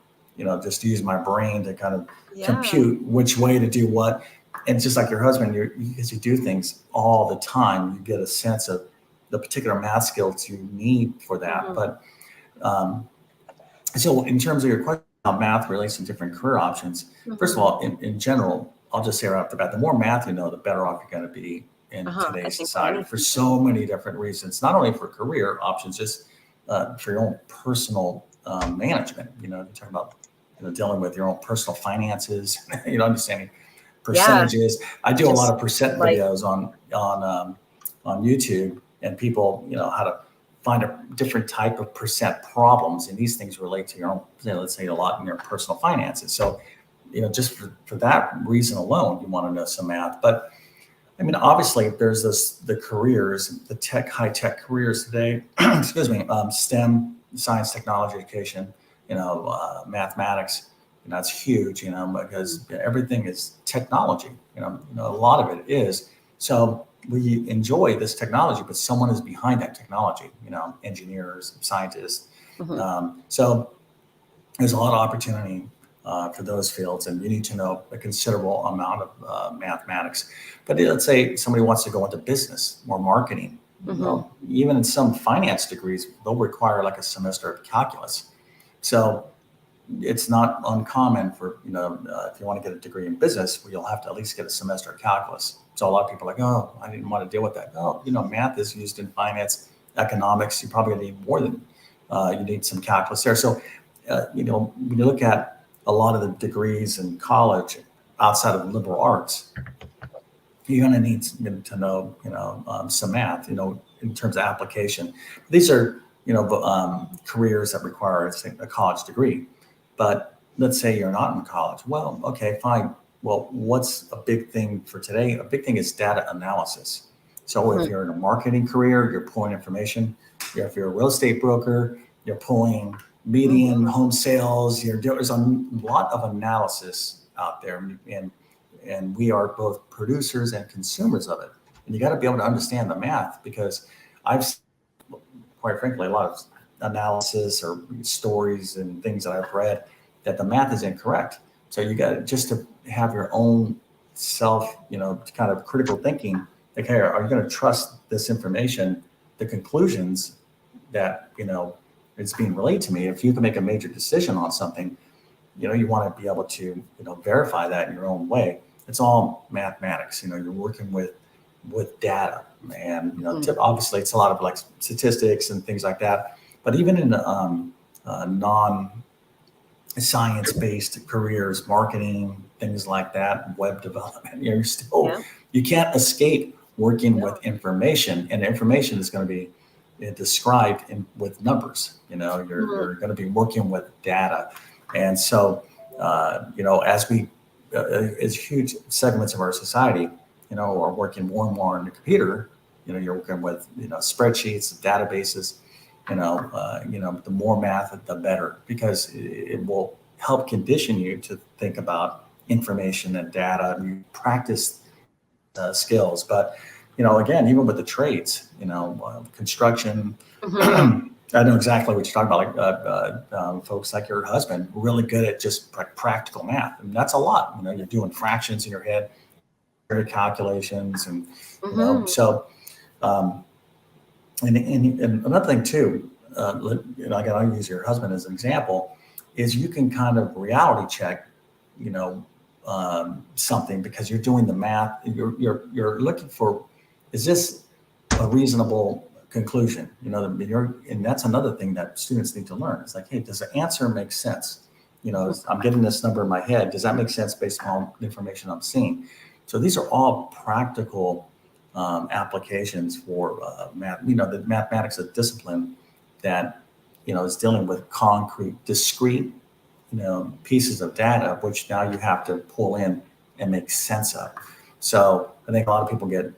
[SPEAKER 2] just use my brain to kind of
[SPEAKER 1] Yeah.
[SPEAKER 2] compute which way to do what. And it's just like your husband, as you do things all the time, you get a sense of the particular math skills you need for that.
[SPEAKER 1] Hmm.
[SPEAKER 2] But um, so, in terms of your question, how math relates to different career options, first of
[SPEAKER 1] Hmm.
[SPEAKER 2] all, in general, I'll just say right off the bat, the more math you know, the better off you're going to be in
[SPEAKER 1] I
[SPEAKER 2] today's
[SPEAKER 1] think with
[SPEAKER 2] society for
[SPEAKER 1] anything.
[SPEAKER 2] so many different reasons, not only for career options, just for your own personal management. You talk about dealing with your own personal finances, understanding
[SPEAKER 1] Yeah,
[SPEAKER 2] percentages. I do a lot
[SPEAKER 1] just
[SPEAKER 2] of percent
[SPEAKER 1] like
[SPEAKER 2] videos on YouTube, and people, how to find a different type of percent problems, and these things relate to your own, let's say, a lot in your personal finances. So, just for that reason alone, you want to know some math. But I mean, obviously, there's the careers, the high tech careers today. Excuse me, STEM, science, technology, education, mathematics. It's huge, because everything is technology. A lot of it is. So we enjoy this technology, but someone is behind that technology. Engineers, scientists. So there's a lot of opportunity for those fields, and you need to know a considerable amount of mathematics. But let's say somebody wants to go into business or marketing. Well, even in some finance degrees, they'll require like a semester of calculus. So it's not uncommon for, if you want to get a degree in business, you'll have to at least get a semester of calculus. So a lot of people are like, oh, I didn't want to deal with that. Oh, math is used in finance, economics. You probably need more than, you need some calculus there. So, when you look at a lot of the degrees in college outside of liberal arts, you're going to need to know, some math, in terms of application. These are, careers that require a college degree. But let's say you're not in college. Well, okay, fine. Well, what's a big thing for today? A big thing is data analysis. So if you're in a marketing career, you're pulling information. If you're a real estate broker, you're pulling median home sales. There's a lot of analysis out there, and we are both producers and consumers of it. And you got to be able to understand the math, because I've, quite frankly, a lot of analysis or stories and things that I've read that the math is incorrect. So you got just to have your own self, kind of critical thinking. Like, hey, are you going to trust this information, the conclusions that, it's being relayed to me? If you can make a major decision on something, you want to be able to, verify that in your own way. It's all mathematics. You're working with data, and obviously it's a lot of like statistics and things like that. But even in non-science-based careers, marketing, things like that, web development, you can't escape working with information, and information is going to be described with numbers. You're going to be working with data, and so as huge segments of our society, are working more and more on the computer. You're working with spreadsheets, databases. The more math, the better, because it will help condition you to think about information and data, and you practice skills. But, again, even with the trades, construction, I know exactly what you're talking about. Like folks like your husband, really good at just practical math. And that's a lot. You're doing fractions in your head, calculations, and, so, and another thing too, again, I'll use your husband as an example, is you can kind of reality check, something, because you're doing the math. You're looking for, is this a reasonable conclusion? And that's another thing that students need to learn. It's like, hey, does the answer make sense? I'm getting this number in my head. Does that make sense based on the information I'm seeing? So these are all practical applications for math. The mathematics is a discipline that is dealing with concrete, discrete, pieces of data, which now you have to pull in and make sense of. So I think a lot of people get,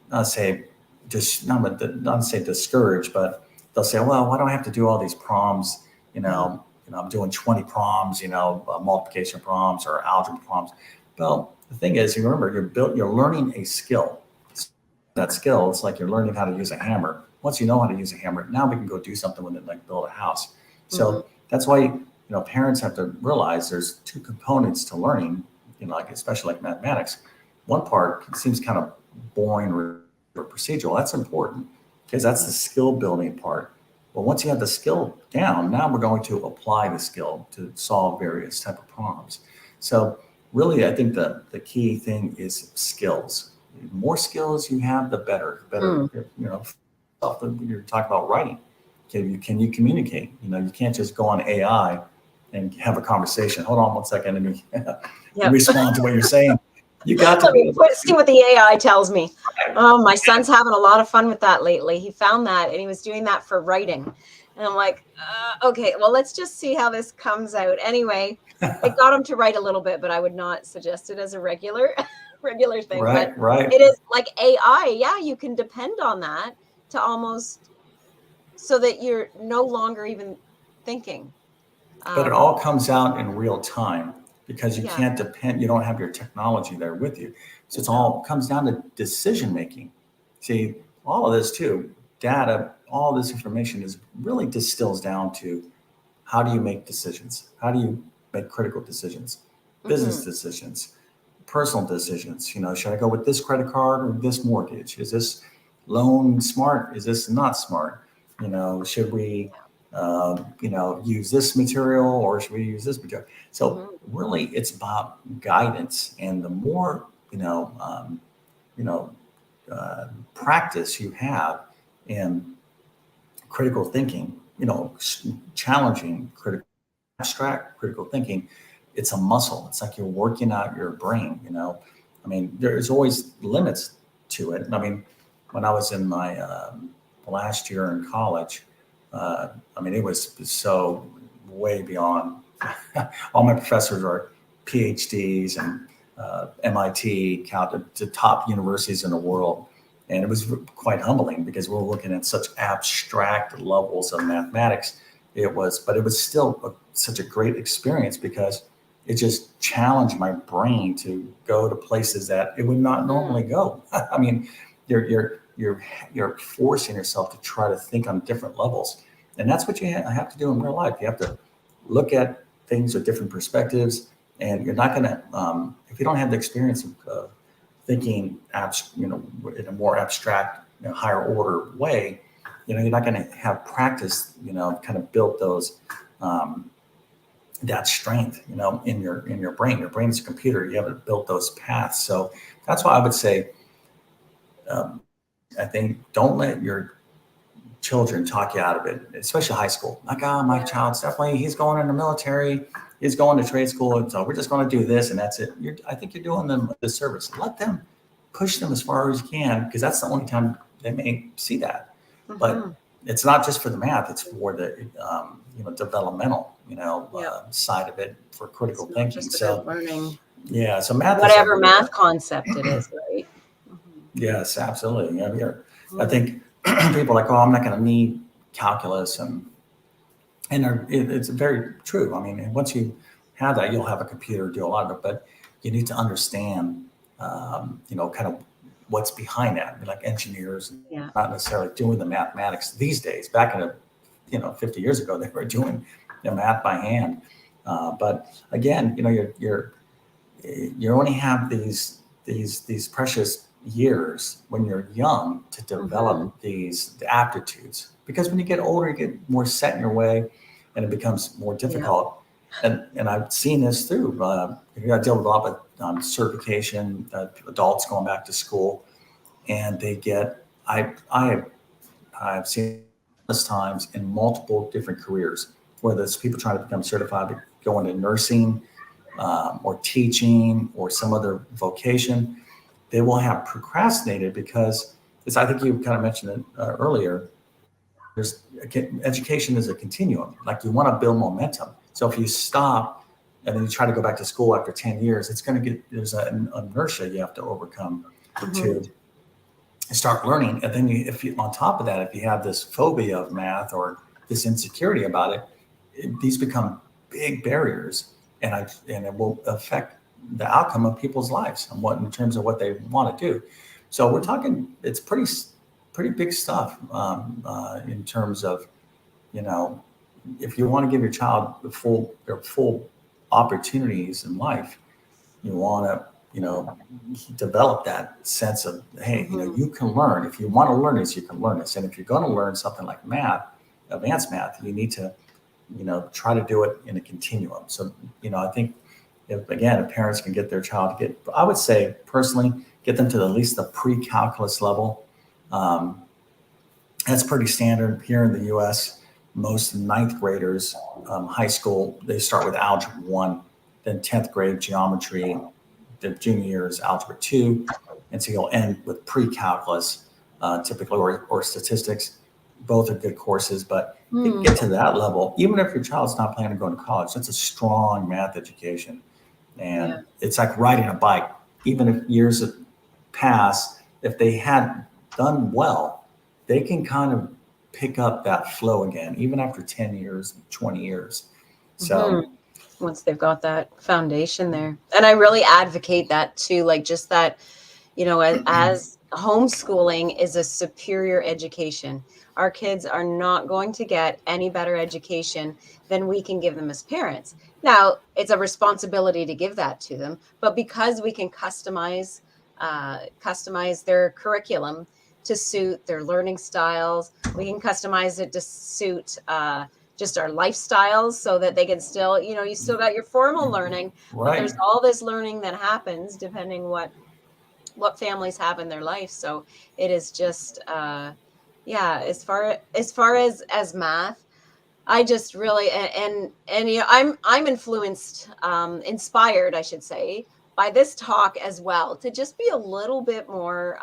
[SPEAKER 2] not say discouraged, but they'll say, well, why do I have to do all these proms? I'm doing 20 proms, multiplication proms or algebra proms. Well, the thing is, you remember, you're learning a skill. That skill, it's like you're learning how to use a hammer. Once you know how to use a hammer, now we can go do something with it, like build a house. So that's why, parents have to realize there's two components to learning, like especially like mathematics. One part seems kind of boring or procedural. That's important, because that's the skill building part. But once you have the skill down, now we're going to apply the skill to solve various type of problems. So really, I think the key thing is skills. The more skills you have, the better. You're talking about writing. Can you communicate? You can't just go on AI and have a conversation. Hold on one second, and respond to what you're saying. You got to
[SPEAKER 1] Let me
[SPEAKER 2] be.
[SPEAKER 1] see what the AI tells me. Oh, my son's having a lot of fun with that lately. He found that and he was doing that for writing. And I'm like, okay, well, let's just see how this comes out. Anyway, it got him to write a little bit, but I would not suggest it as a regular thing. But
[SPEAKER 2] Right, right.
[SPEAKER 1] it is like AI. Yeah, you can depend on that to almost so that you're no longer even thinking.
[SPEAKER 2] But it
[SPEAKER 1] Um,
[SPEAKER 2] all comes out in real time because you
[SPEAKER 1] yeah,
[SPEAKER 2] can't depend, you don't have your technology there with you. So it's
[SPEAKER 1] no.
[SPEAKER 2] all comes down to decision making. See, all of this too, data, all this information is really distills down to how do you make decisions? How do you make critical decisions? Business
[SPEAKER 1] Mm-hmm.
[SPEAKER 2] decisions, personal decisions. Should I go with this credit card or this mortgage? Is this loan smart? Is this not smart? Should we, use this material or should we use this material? So
[SPEAKER 1] Mm-hmm.
[SPEAKER 2] really, it's about guidance, and the more you know, practice you have in critical thinking, challenging critical, abstract critical thinking, it's a muscle. It's like you're working out your brain. I mean, there's always limits to it. I mean, when I was in my last year in college, I mean, it was so way beyond. All my professors are PhDs and MIT, counted to top universities in the world. And it was quite humbling because we're looking at such abstract levels of mathematics. But it was still such a great experience because it just challenged my brain to go to places that it would not normally go. I mean, you're forcing yourself to try to think on different levels, and that's what you have to do in real life. You have to look at things with different perspectives, and you're not going to if you don't have the experience of thinking in a more abstract, higher order way, you're not going to have practice, kind of built those that strength, in your brain. Your brain's a computer. You haven't built those paths. So that's why I would say, um, I think don't let your children talk you out of it, especially high school. Like, my
[SPEAKER 1] Yeah.
[SPEAKER 2] child's definitely, he's going in the military, he's going to trade school, and so we're just going to do this and that's it. I think you're doing them a disservice. Let them push them as far as you can, because that's the only time they may see that.
[SPEAKER 1] Mm-hmm.
[SPEAKER 2] But it's not just for the math; it's for the developmental
[SPEAKER 1] Yeah.
[SPEAKER 2] side of it for
[SPEAKER 1] It's
[SPEAKER 2] critical
[SPEAKER 1] not
[SPEAKER 2] thinking.
[SPEAKER 1] just about
[SPEAKER 2] So
[SPEAKER 1] learning
[SPEAKER 2] yeah, so math is
[SPEAKER 1] whatever
[SPEAKER 2] everywhere.
[SPEAKER 1] math concept it is, right? Mm-hmm.
[SPEAKER 2] Yes, absolutely. I
[SPEAKER 1] Mm-hmm.
[SPEAKER 2] think people are like, oh, I'm not going to need calculus, and it's very true. I mean, once you have that, you'll have a computer do a lot of it, but you need to understand, kind of what's behind that. Like engineers,
[SPEAKER 1] Yeah.
[SPEAKER 2] not necessarily doing the mathematics these days. Back in 50 years ago, they were doing math by hand. But again, you only have these precious years when you're young to
[SPEAKER 1] Mm-hmm.
[SPEAKER 2] develop the aptitudes, because when you get older you get more set in your way and it becomes more
[SPEAKER 1] Yeah.
[SPEAKER 2] difficult. And I've seen this through I deal with a lot with certification, adults going back to school, and they get I've seen this times in multiple different careers, whether it's people trying to become certified to go into nursing, or teaching or some other vocation. They will have procrastinated because I think you kind of mentioned it earlier. There's education is a continuum. Like, you want to build momentum. So if you stop and then you try to go back to school after 10 years, it's going to there's an inertia you have to overcome
[SPEAKER 1] Mm-hmm.
[SPEAKER 2] to start learning. And then if you, on top of that, if you have this phobia of math or this insecurity about these become big barriers, and it will affect the outcome of people's lives and in terms of what they want to do. So we're talking, it's pretty big stuff, in terms of, you know, if you want to give your child their full opportunities in life, you want to, develop that sense of, hey,
[SPEAKER 1] Mm-hmm.
[SPEAKER 2] you can learn. If you want to learn this, you can learn this. And if you're going to learn something like math, advanced math, you need to, try to do it in a continuum. So, I think if parents can get their child I would say personally, get them to at least the pre-calculus level. Um, that's pretty standard here in the U.S. Most ninth graders, high school, they start with algebra 1, then 10th grade geometry, the junior year is Algebra 2. And so you'll end with pre-calculus, typically, or statistics. Both are good courses, but if you get to that level, even if your child's not planning to go to college, that's a strong math education. And it's like riding a bike. Even if years have passed, if they had done well, they can kind of pick up that flow again, even after 10 years, 20 years. So
[SPEAKER 1] once they've got that foundation there. And I really advocate that too, like just that, as homeschooling is a superior education. Our kids are not going to get any better education than we can give them as parents. Now, it's a responsibility to give that to them, but because we can customize their curriculum to suit their learning styles, we can customize it to suit just our lifestyles, so that they can still, you still got your formal learning, but there's all this learning that happens depending what families have in their life. So it is just, as far as math, I just really, and I'm influenced, inspired, I should say, by this talk as well, to just be a little bit more,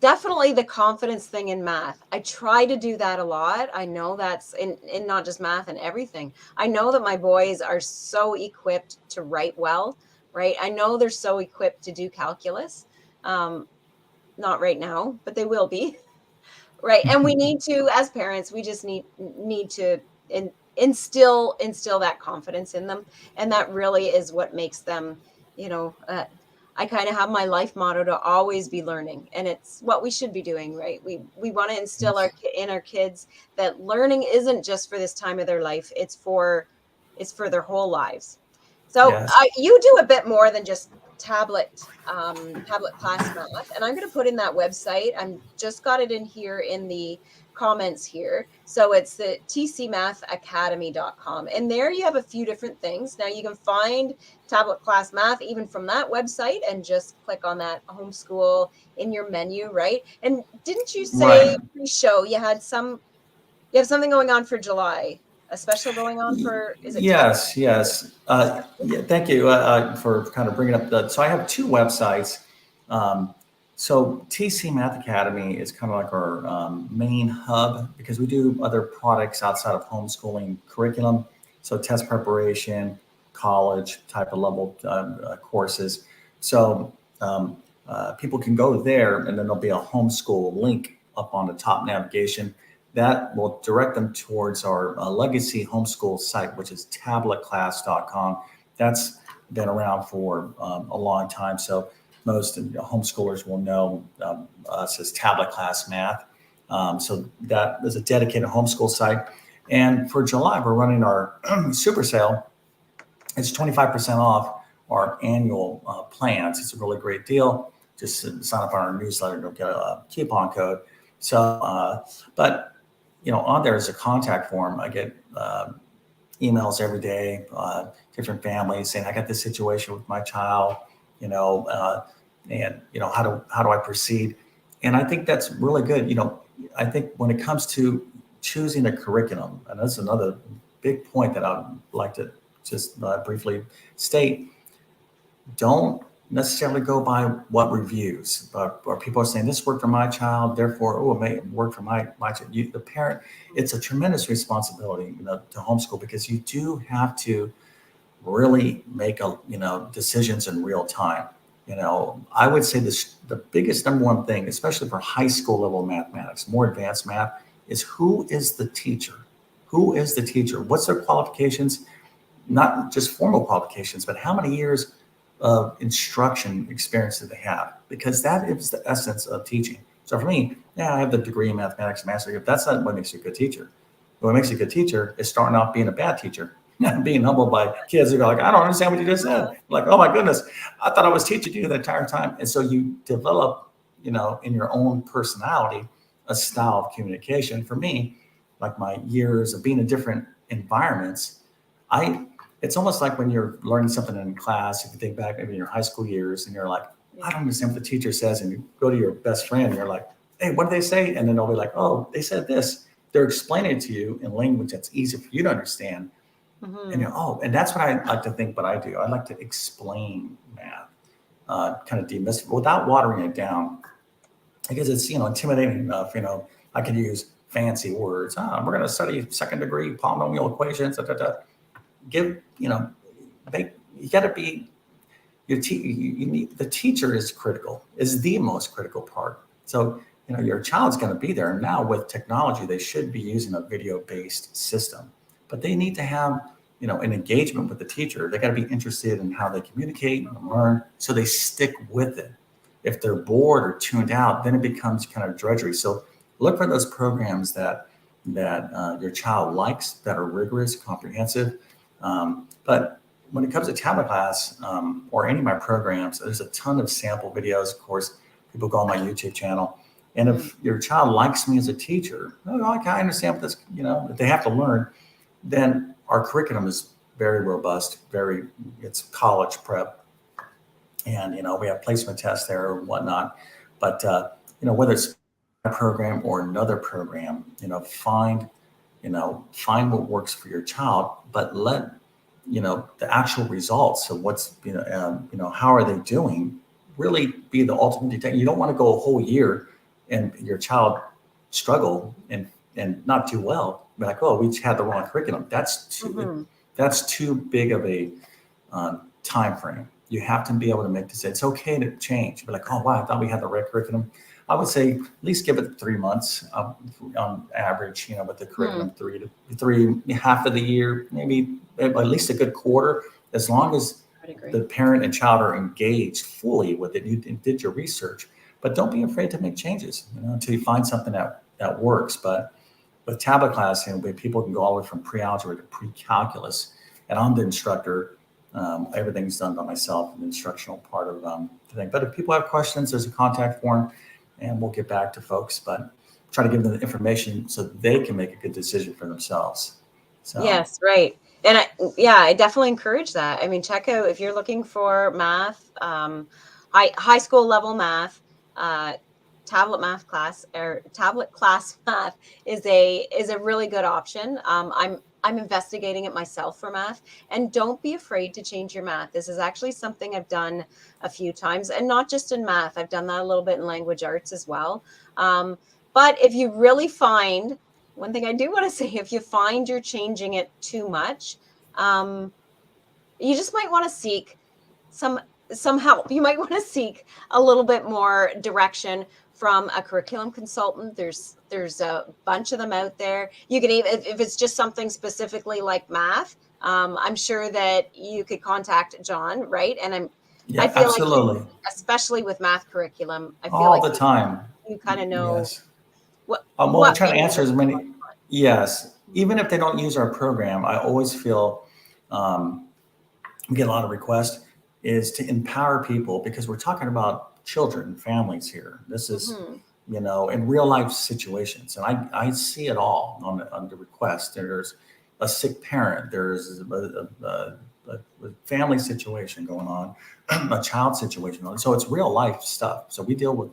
[SPEAKER 1] definitely the confidence thing in math. I try to do that a lot. I know that's in not just math and everything. I know that my boys are so equipped to write well, right? I know they're so equipped to do calculus. Not right now, but they will be, right? And we need to, as parents, we just need to instill that confidence in them, and that really is what makes them, I kind of have my life motto to always be learning, and it's what we should be doing, right? We want to instill in our kids that learning isn't just for this time of their life; it's for their whole lives. So you do a bit more than just tablet class math, and I'm going to put in that website. I'm just got it in here in the comments here. So it's the tcmathacademy.com, and there you have a few different things. Now you can find tablet class math even from that website, and just click on that homeschool in your menu, right? And didn't you say pre-show you have something going on for July? A special going on for, is it?
[SPEAKER 2] Yes. Thank you for kind of bringing up so I have two websites. So TC Math Academy is kind of like our main hub, because we do other products outside of homeschooling curriculum. So test preparation, college type of level courses. So people can go there, and then there'll be a homeschool link up on the top navigation that will direct them towards our legacy homeschool site, which is tabletclass.com. That's been around for a long time. So most homeschoolers will know us as Tablet Class Math. So that is a dedicated homeschool site. And for July, we're running our super sale. It's 25% off our annual plans. It's a really great deal. Just sign up on our newsletter, you'll get a coupon code. So, but on there is a contact form. I get emails every day, different families saying, I got this situation with my child, and how do I proceed? And I think that's really good. I think when it comes to choosing a curriculum, and that's another big point that I'd like to just briefly state, don't necessarily go by what reviews, or people are saying this worked for my child, therefore, it may work for my child. The parent, it's a tremendous responsibility, to homeschool, because you do have to really make decisions in real time. I would say the biggest number one thing, especially for high school level mathematics, more advanced math, is who is the teacher? Who is the teacher? What's their qualifications? Not just formal qualifications, but how many years of instruction experience that they have, because that is the essence of teaching. So for me, I have the degree in mathematics, master's. That's not what makes you a good teacher. What makes you a good teacher is starting off being a bad teacher, being humbled by kids who go like, I don't understand what you just said. Like, oh my goodness, I thought I was teaching you the entire time. And so you develop, in your own personality, a style of communication. For me, like my years of being in different environments, it's almost like when you're learning something in class, if you think back maybe in your high school years and you're like, I don't understand what the teacher says. And you go to your best friend and you're like, hey, what did they say? And then they'll be like, oh, they said this. They're explaining it to you in language that's easy for you to understand. And
[SPEAKER 1] Hmm.
[SPEAKER 2] and that's what I like to think. What I do, I like to explain math, kind of demystify without watering it down, because it's intimidating enough. I could use fancy words. We're going to study second degree polynomial equations. Da, da, da. Give they you got to be you need the teacher is critical, is the most critical part. So your child's going to be there now. With technology, they should be using a video based system, but they need to have an engagement with the teacher. They got to be interested in how they communicate and learn, so they stick with it. If they're bored or tuned out, then it becomes kind of drudgery. So look for those programs that your child likes, that are rigorous, comprehensive. But when it comes to tablet class, or any of my programs, there's a ton of sample videos. Of course, people go on my YouTube channel. And
[SPEAKER 1] Hmm.
[SPEAKER 2] if your child likes me as a teacher, I understand what this, that they have to learn, then our curriculum is very robust, it's college prep. And, we have placement tests there or whatnot. But, whether it's a program or another program, find what works for your child, but let the actual results of what's how are they doing really be the ultimate detector. You don't want to go a whole year and your child struggle and not do well. Be like, oh, we had the wrong curriculum.
[SPEAKER 1] Hmm.
[SPEAKER 2] That's too big of a time frame. You have to be able to make this. It's okay to change. Be like, oh wow, I thought we had the right curriculum. I would say at least give it 3 months on average. With the
[SPEAKER 1] Hmm.
[SPEAKER 2] curriculum, 3 half of the year, maybe at least a good quarter. As long as
[SPEAKER 1] I'd agree.
[SPEAKER 2] the parent and child are engaged fully with it, you did your research. But don't be afraid to make changes. Until you find something that works. But with tablet class, people can go all the way from pre-algebra to pre-calculus, and I'm the instructor. Everything's done by myself, the instructional part of the thing. But if people have questions, there's a contact form, and we'll get back to folks. But try to give them the information so they can make a good decision for themselves. So,
[SPEAKER 1] Yes, right. And yeah, I definitely encourage that. I mean, check out if you're looking for math, high school level math, uh, tablet math class or tablet class math is a really good option. I'm investigating it myself for math, and don't be afraid to change your math. This is actually something I've done a few times, and not just in math. I've done that a little bit in language arts as well. But if you really find one thing I do want to say, if you find you're changing it too much, um, you just might want to seek some some help. You might want to seek a little bit more direction from a curriculum consultant. There's a bunch of them out there. You can even if it's just something specifically like math. I'm sure that you could contact John, right? And I
[SPEAKER 2] yeah,
[SPEAKER 1] feel like he,
[SPEAKER 2] absolutely.
[SPEAKER 1] especially with math curriculum, I feel
[SPEAKER 2] All
[SPEAKER 1] like
[SPEAKER 2] the time.
[SPEAKER 1] you kind of know
[SPEAKER 2] Yes.
[SPEAKER 1] what
[SPEAKER 2] Well, we
[SPEAKER 1] what
[SPEAKER 2] try to answer
[SPEAKER 1] angles
[SPEAKER 2] as
[SPEAKER 1] you
[SPEAKER 2] many. Yes. Even if they don't use our program, I always feel um, we get a lot of requests is to empower people, because we're talking about children, families here. This
[SPEAKER 1] want.
[SPEAKER 2] is,
[SPEAKER 1] Hmm.
[SPEAKER 2] in real life situations. And I see it all on the request. There's a sick parent, there's a family situation going on, a child situation going on. So it's real life stuff. So we deal with,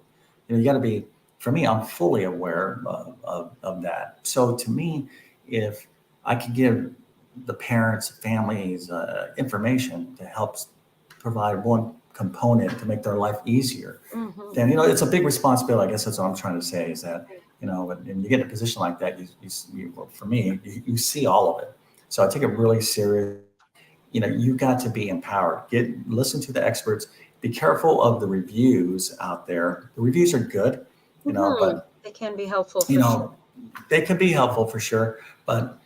[SPEAKER 2] you got to be, for me, I'm fully aware of that. So to me, if I could give the parents, families, information to help provide one component to make their life easier,
[SPEAKER 1] Hmm.
[SPEAKER 2] then it's a big responsibility. I guess that's what I'm trying to say is that when you get in a position like that, well, for me, you see all of it. So I take it really serious. You got to be empowered. Listen to the experts. Be careful of the reviews out there. The reviews are good,
[SPEAKER 1] Hmm.
[SPEAKER 2] but
[SPEAKER 1] They can be helpful
[SPEAKER 2] you
[SPEAKER 1] for sure.
[SPEAKER 2] know they can be helpful for sure, but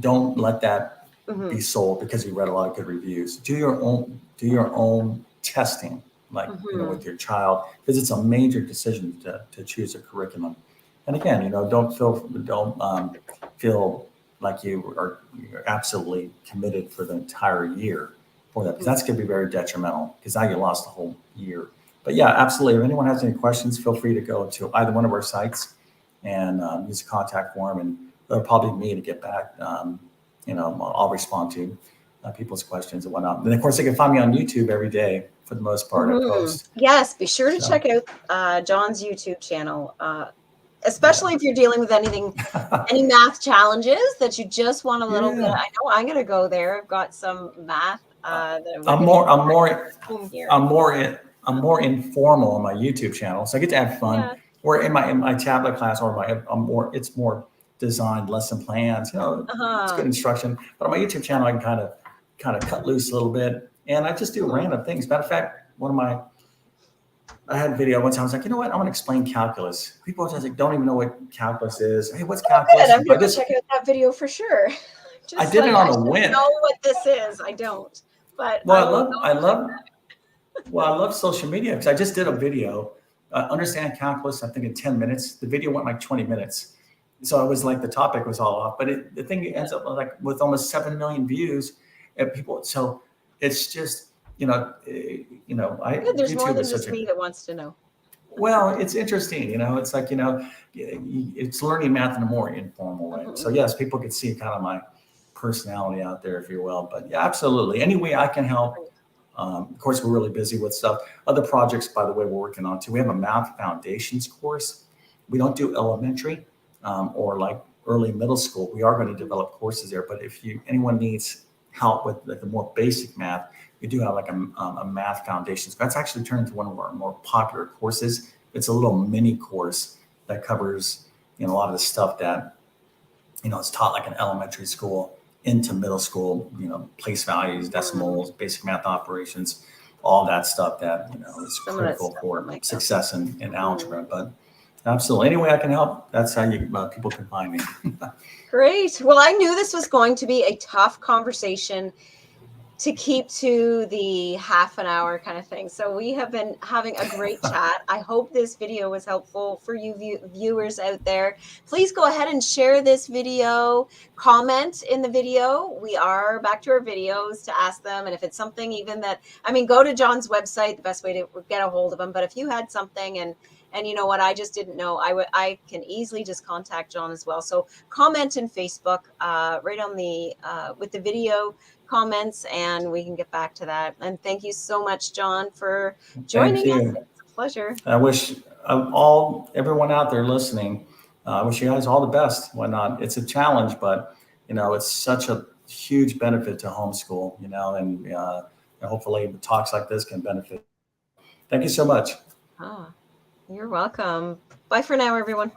[SPEAKER 2] don't let that be
[SPEAKER 1] Hmm.
[SPEAKER 2] sold because you read a lot of good reviews. Do your own testing, like
[SPEAKER 1] Hmm.
[SPEAKER 2] with your child, because it's a major decision to choose a curriculum. And again, don't feel like you're absolutely committed for the entire year for that, because
[SPEAKER 1] Hmm.
[SPEAKER 2] that's going to be very detrimental, because now you lost a whole year. But yeah, absolutely. If anyone has any questions, feel free to go to either one of our sites and use a contact form, and it'll probably be me to get back. I'll respond to people's questions and whatnot. And of course, they can find me on YouTube every day for the most part. I
[SPEAKER 1] Hmm.
[SPEAKER 2] post.
[SPEAKER 1] Yes, be sure to
[SPEAKER 2] So
[SPEAKER 1] check out John's YouTube channel. especially if you're dealing with any math challenges that you just want a little bit.
[SPEAKER 2] Yeah.
[SPEAKER 1] I know I'm going to go there. I've got some math that we're
[SPEAKER 2] I'm
[SPEAKER 1] going to
[SPEAKER 2] more, I'm more,
[SPEAKER 1] home here.
[SPEAKER 2] I'm more informal on my YouTube channel, so I get to have fun.
[SPEAKER 1] Yeah.
[SPEAKER 2] Or in my tablet class, or it's more designed lesson plans. It's good instruction. But on my YouTube channel, I can kind of cut loose a little bit, and I just do random things. Matter of fact, I had a video once. I was like, you know what? I'm going to explain calculus. People are just like, don't even know what calculus is. Hey, what's calculus?
[SPEAKER 1] Good. I'm going to go check out that video for sure.
[SPEAKER 2] I did it on
[SPEAKER 1] I
[SPEAKER 2] a whim.
[SPEAKER 1] know what this is. I don't, but
[SPEAKER 2] Well, I love social media because I just did a video, understand calculus, I think in 10 minutes. The video went like 20 minutes. So I was like, the topic was all off, but the thing ends up like with almost 7 million views and people. So it's just,
[SPEAKER 1] there's
[SPEAKER 2] YouTube
[SPEAKER 1] more than
[SPEAKER 2] is
[SPEAKER 1] just me that wants to know.
[SPEAKER 2] well, it's interesting, it's like, it's learning math in a more informal way. So yes, people can see kind of my personality out there, if you will, but yeah, absolutely. Any way I can help. Of course, we're really busy with stuff. Other projects, by the way, we're working on too. We have a math foundations course. We don't do elementary or like early middle school. We are going to develop courses there. But if anyone needs help with like the more basic math, we do have like a math foundations. That's actually turned into one of our more popular courses. It's a little mini course that covers a lot of the stuff that it's taught like in elementary school into middle school, place values, decimals, basic math operations, all that stuff that, is critical for success in algebra. But absolutely, any way I can help, that's how people can find me.
[SPEAKER 1] Great. Well, I knew this was going to be a tough conversation to keep to the half an hour kind of thing. So we have been having a great chat. I hope this video was helpful for you viewers out there. Please go ahead and share this video, comment in the video. We are back to our videos to ask them. And if it's something even go to John's website, the best way to get a hold of him. But if you had something and you know what, I just didn't know, I can easily just contact John as well. So comment in Facebook right on the with the video comments, and we can get back to that. And thank you so much, John, for joining us. It's a pleasure.
[SPEAKER 2] I wish everyone out there listening, I wish you guys all the best. Why not? It's a challenge, but it's such a huge benefit to homeschool. And hopefully talks like this can benefit. Thank you so much.
[SPEAKER 1] You're welcome. Bye for now, everyone.